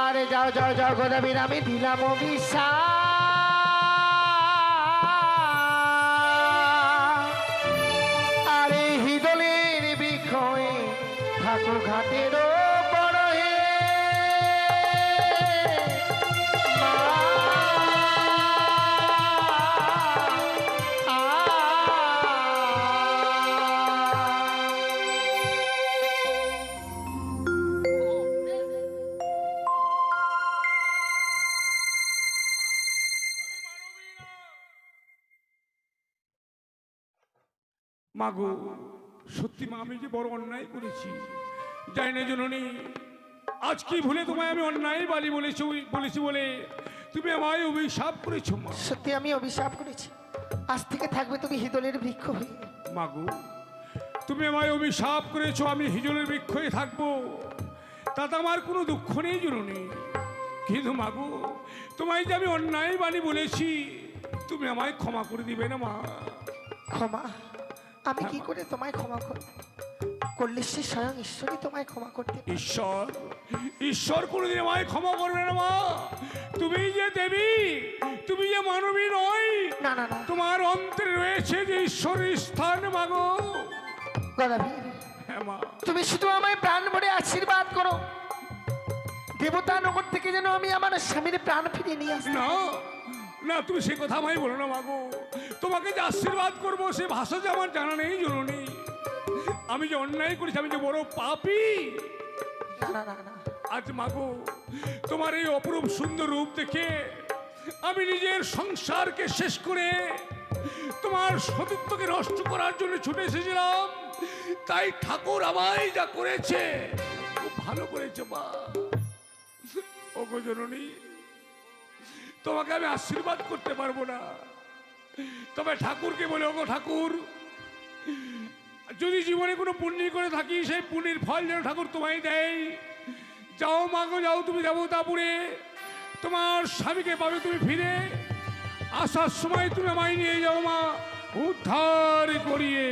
আরে যাও যাও যাও গদাবির, আমি দিলাম অভিশাপ। আরে হিদলের বিক্ষয়ে থাকো ঘাটেরও বড় হে। মাগো, সত্যি মা, আমি যে বড় অন্যায় করেছি, জানি না জননী। আজ কি ভুলে তোমায় আমি অন্যায় বালি বলেছি বলে তুমি আমায় অভিশাপ করেছো মা। সত্যি আমি অভিশাপ করেছি, আজ থেকে থাকবে তুমি হিদলের বৃক্ষ হয়ে। মাগো, তুমি আমায় অভিশাপ করেছো, আমি হিজলের বৃক্ষ হয়ে থাকবো। তাতে আমার কোনো দুঃখ নেই জননী। কিন্তু মাগো, তোমায় যে আমি অন্যায় বাণী বলেছি, তুমি আমায় ক্ষমা করে দিবে না মা? ক্ষমা? আমি কি করে তোমায় ক্ষমা করব? করলে সে স্বয়ং ঈশ্বরই তোমায় ক্ষমা করতে পারে। ঈশ্বর? ঈশ্বর কোনোদিন আমায় ক্ষমা করবে না মা। তুমি যে দেবী, তুমি যে মানবী নয়। না না না তোমার অন্তরে রয়েছে যে ঈশ্বরের স্থান মাগো। গদাবীর, হ্যাঁ মা। তুমি শুধু আমায় প্রাণ ভরে আশীর্বাদ করো, দেবতা নগর থেকে যেন আমি আমার স্বামীর প্রাণ ফিরিয়ে নিয়ে আসি। না না, তুমি সে কথা আমায় বলো না মাগো। তোমাকে যে আশীর্বাদ করবো সে ভাষা যে আমার জানা নেই জননী। আমি যে অন্যায় করেছি, আমি যে বড় পাপী। না না না না আজ মাগো, তোমার এই অপরূপ সুন্দর রূপ দেখে আমি নিজের সংসারকে শেষ করে তোমার সতীত্বকে নষ্ট করার জন্য ছুটে এসেছিলাম। তাই ঠাকুর আমায় যা করেছে খুব ভালো করেছে মা। ওগো জননী, তোমাকে আমি আশীর্বাদ করতে পারবো না, তবে ঠাকুরকে বলে, ওগো ঠাকুর, যদি জীবনে কোনো পুণ্য করে থাকি সেই পুণ্যের ফল যেন ঠাকুর তোমায় দেয়। যাও মাগো, যাও তুমি দেবতাপুরে, তোমার স্বামীকে পাবে তুমি ফিরে। আসার সময় তুমি আমায় নিয়ে যাও মা, উদ্ধার করিয়ে।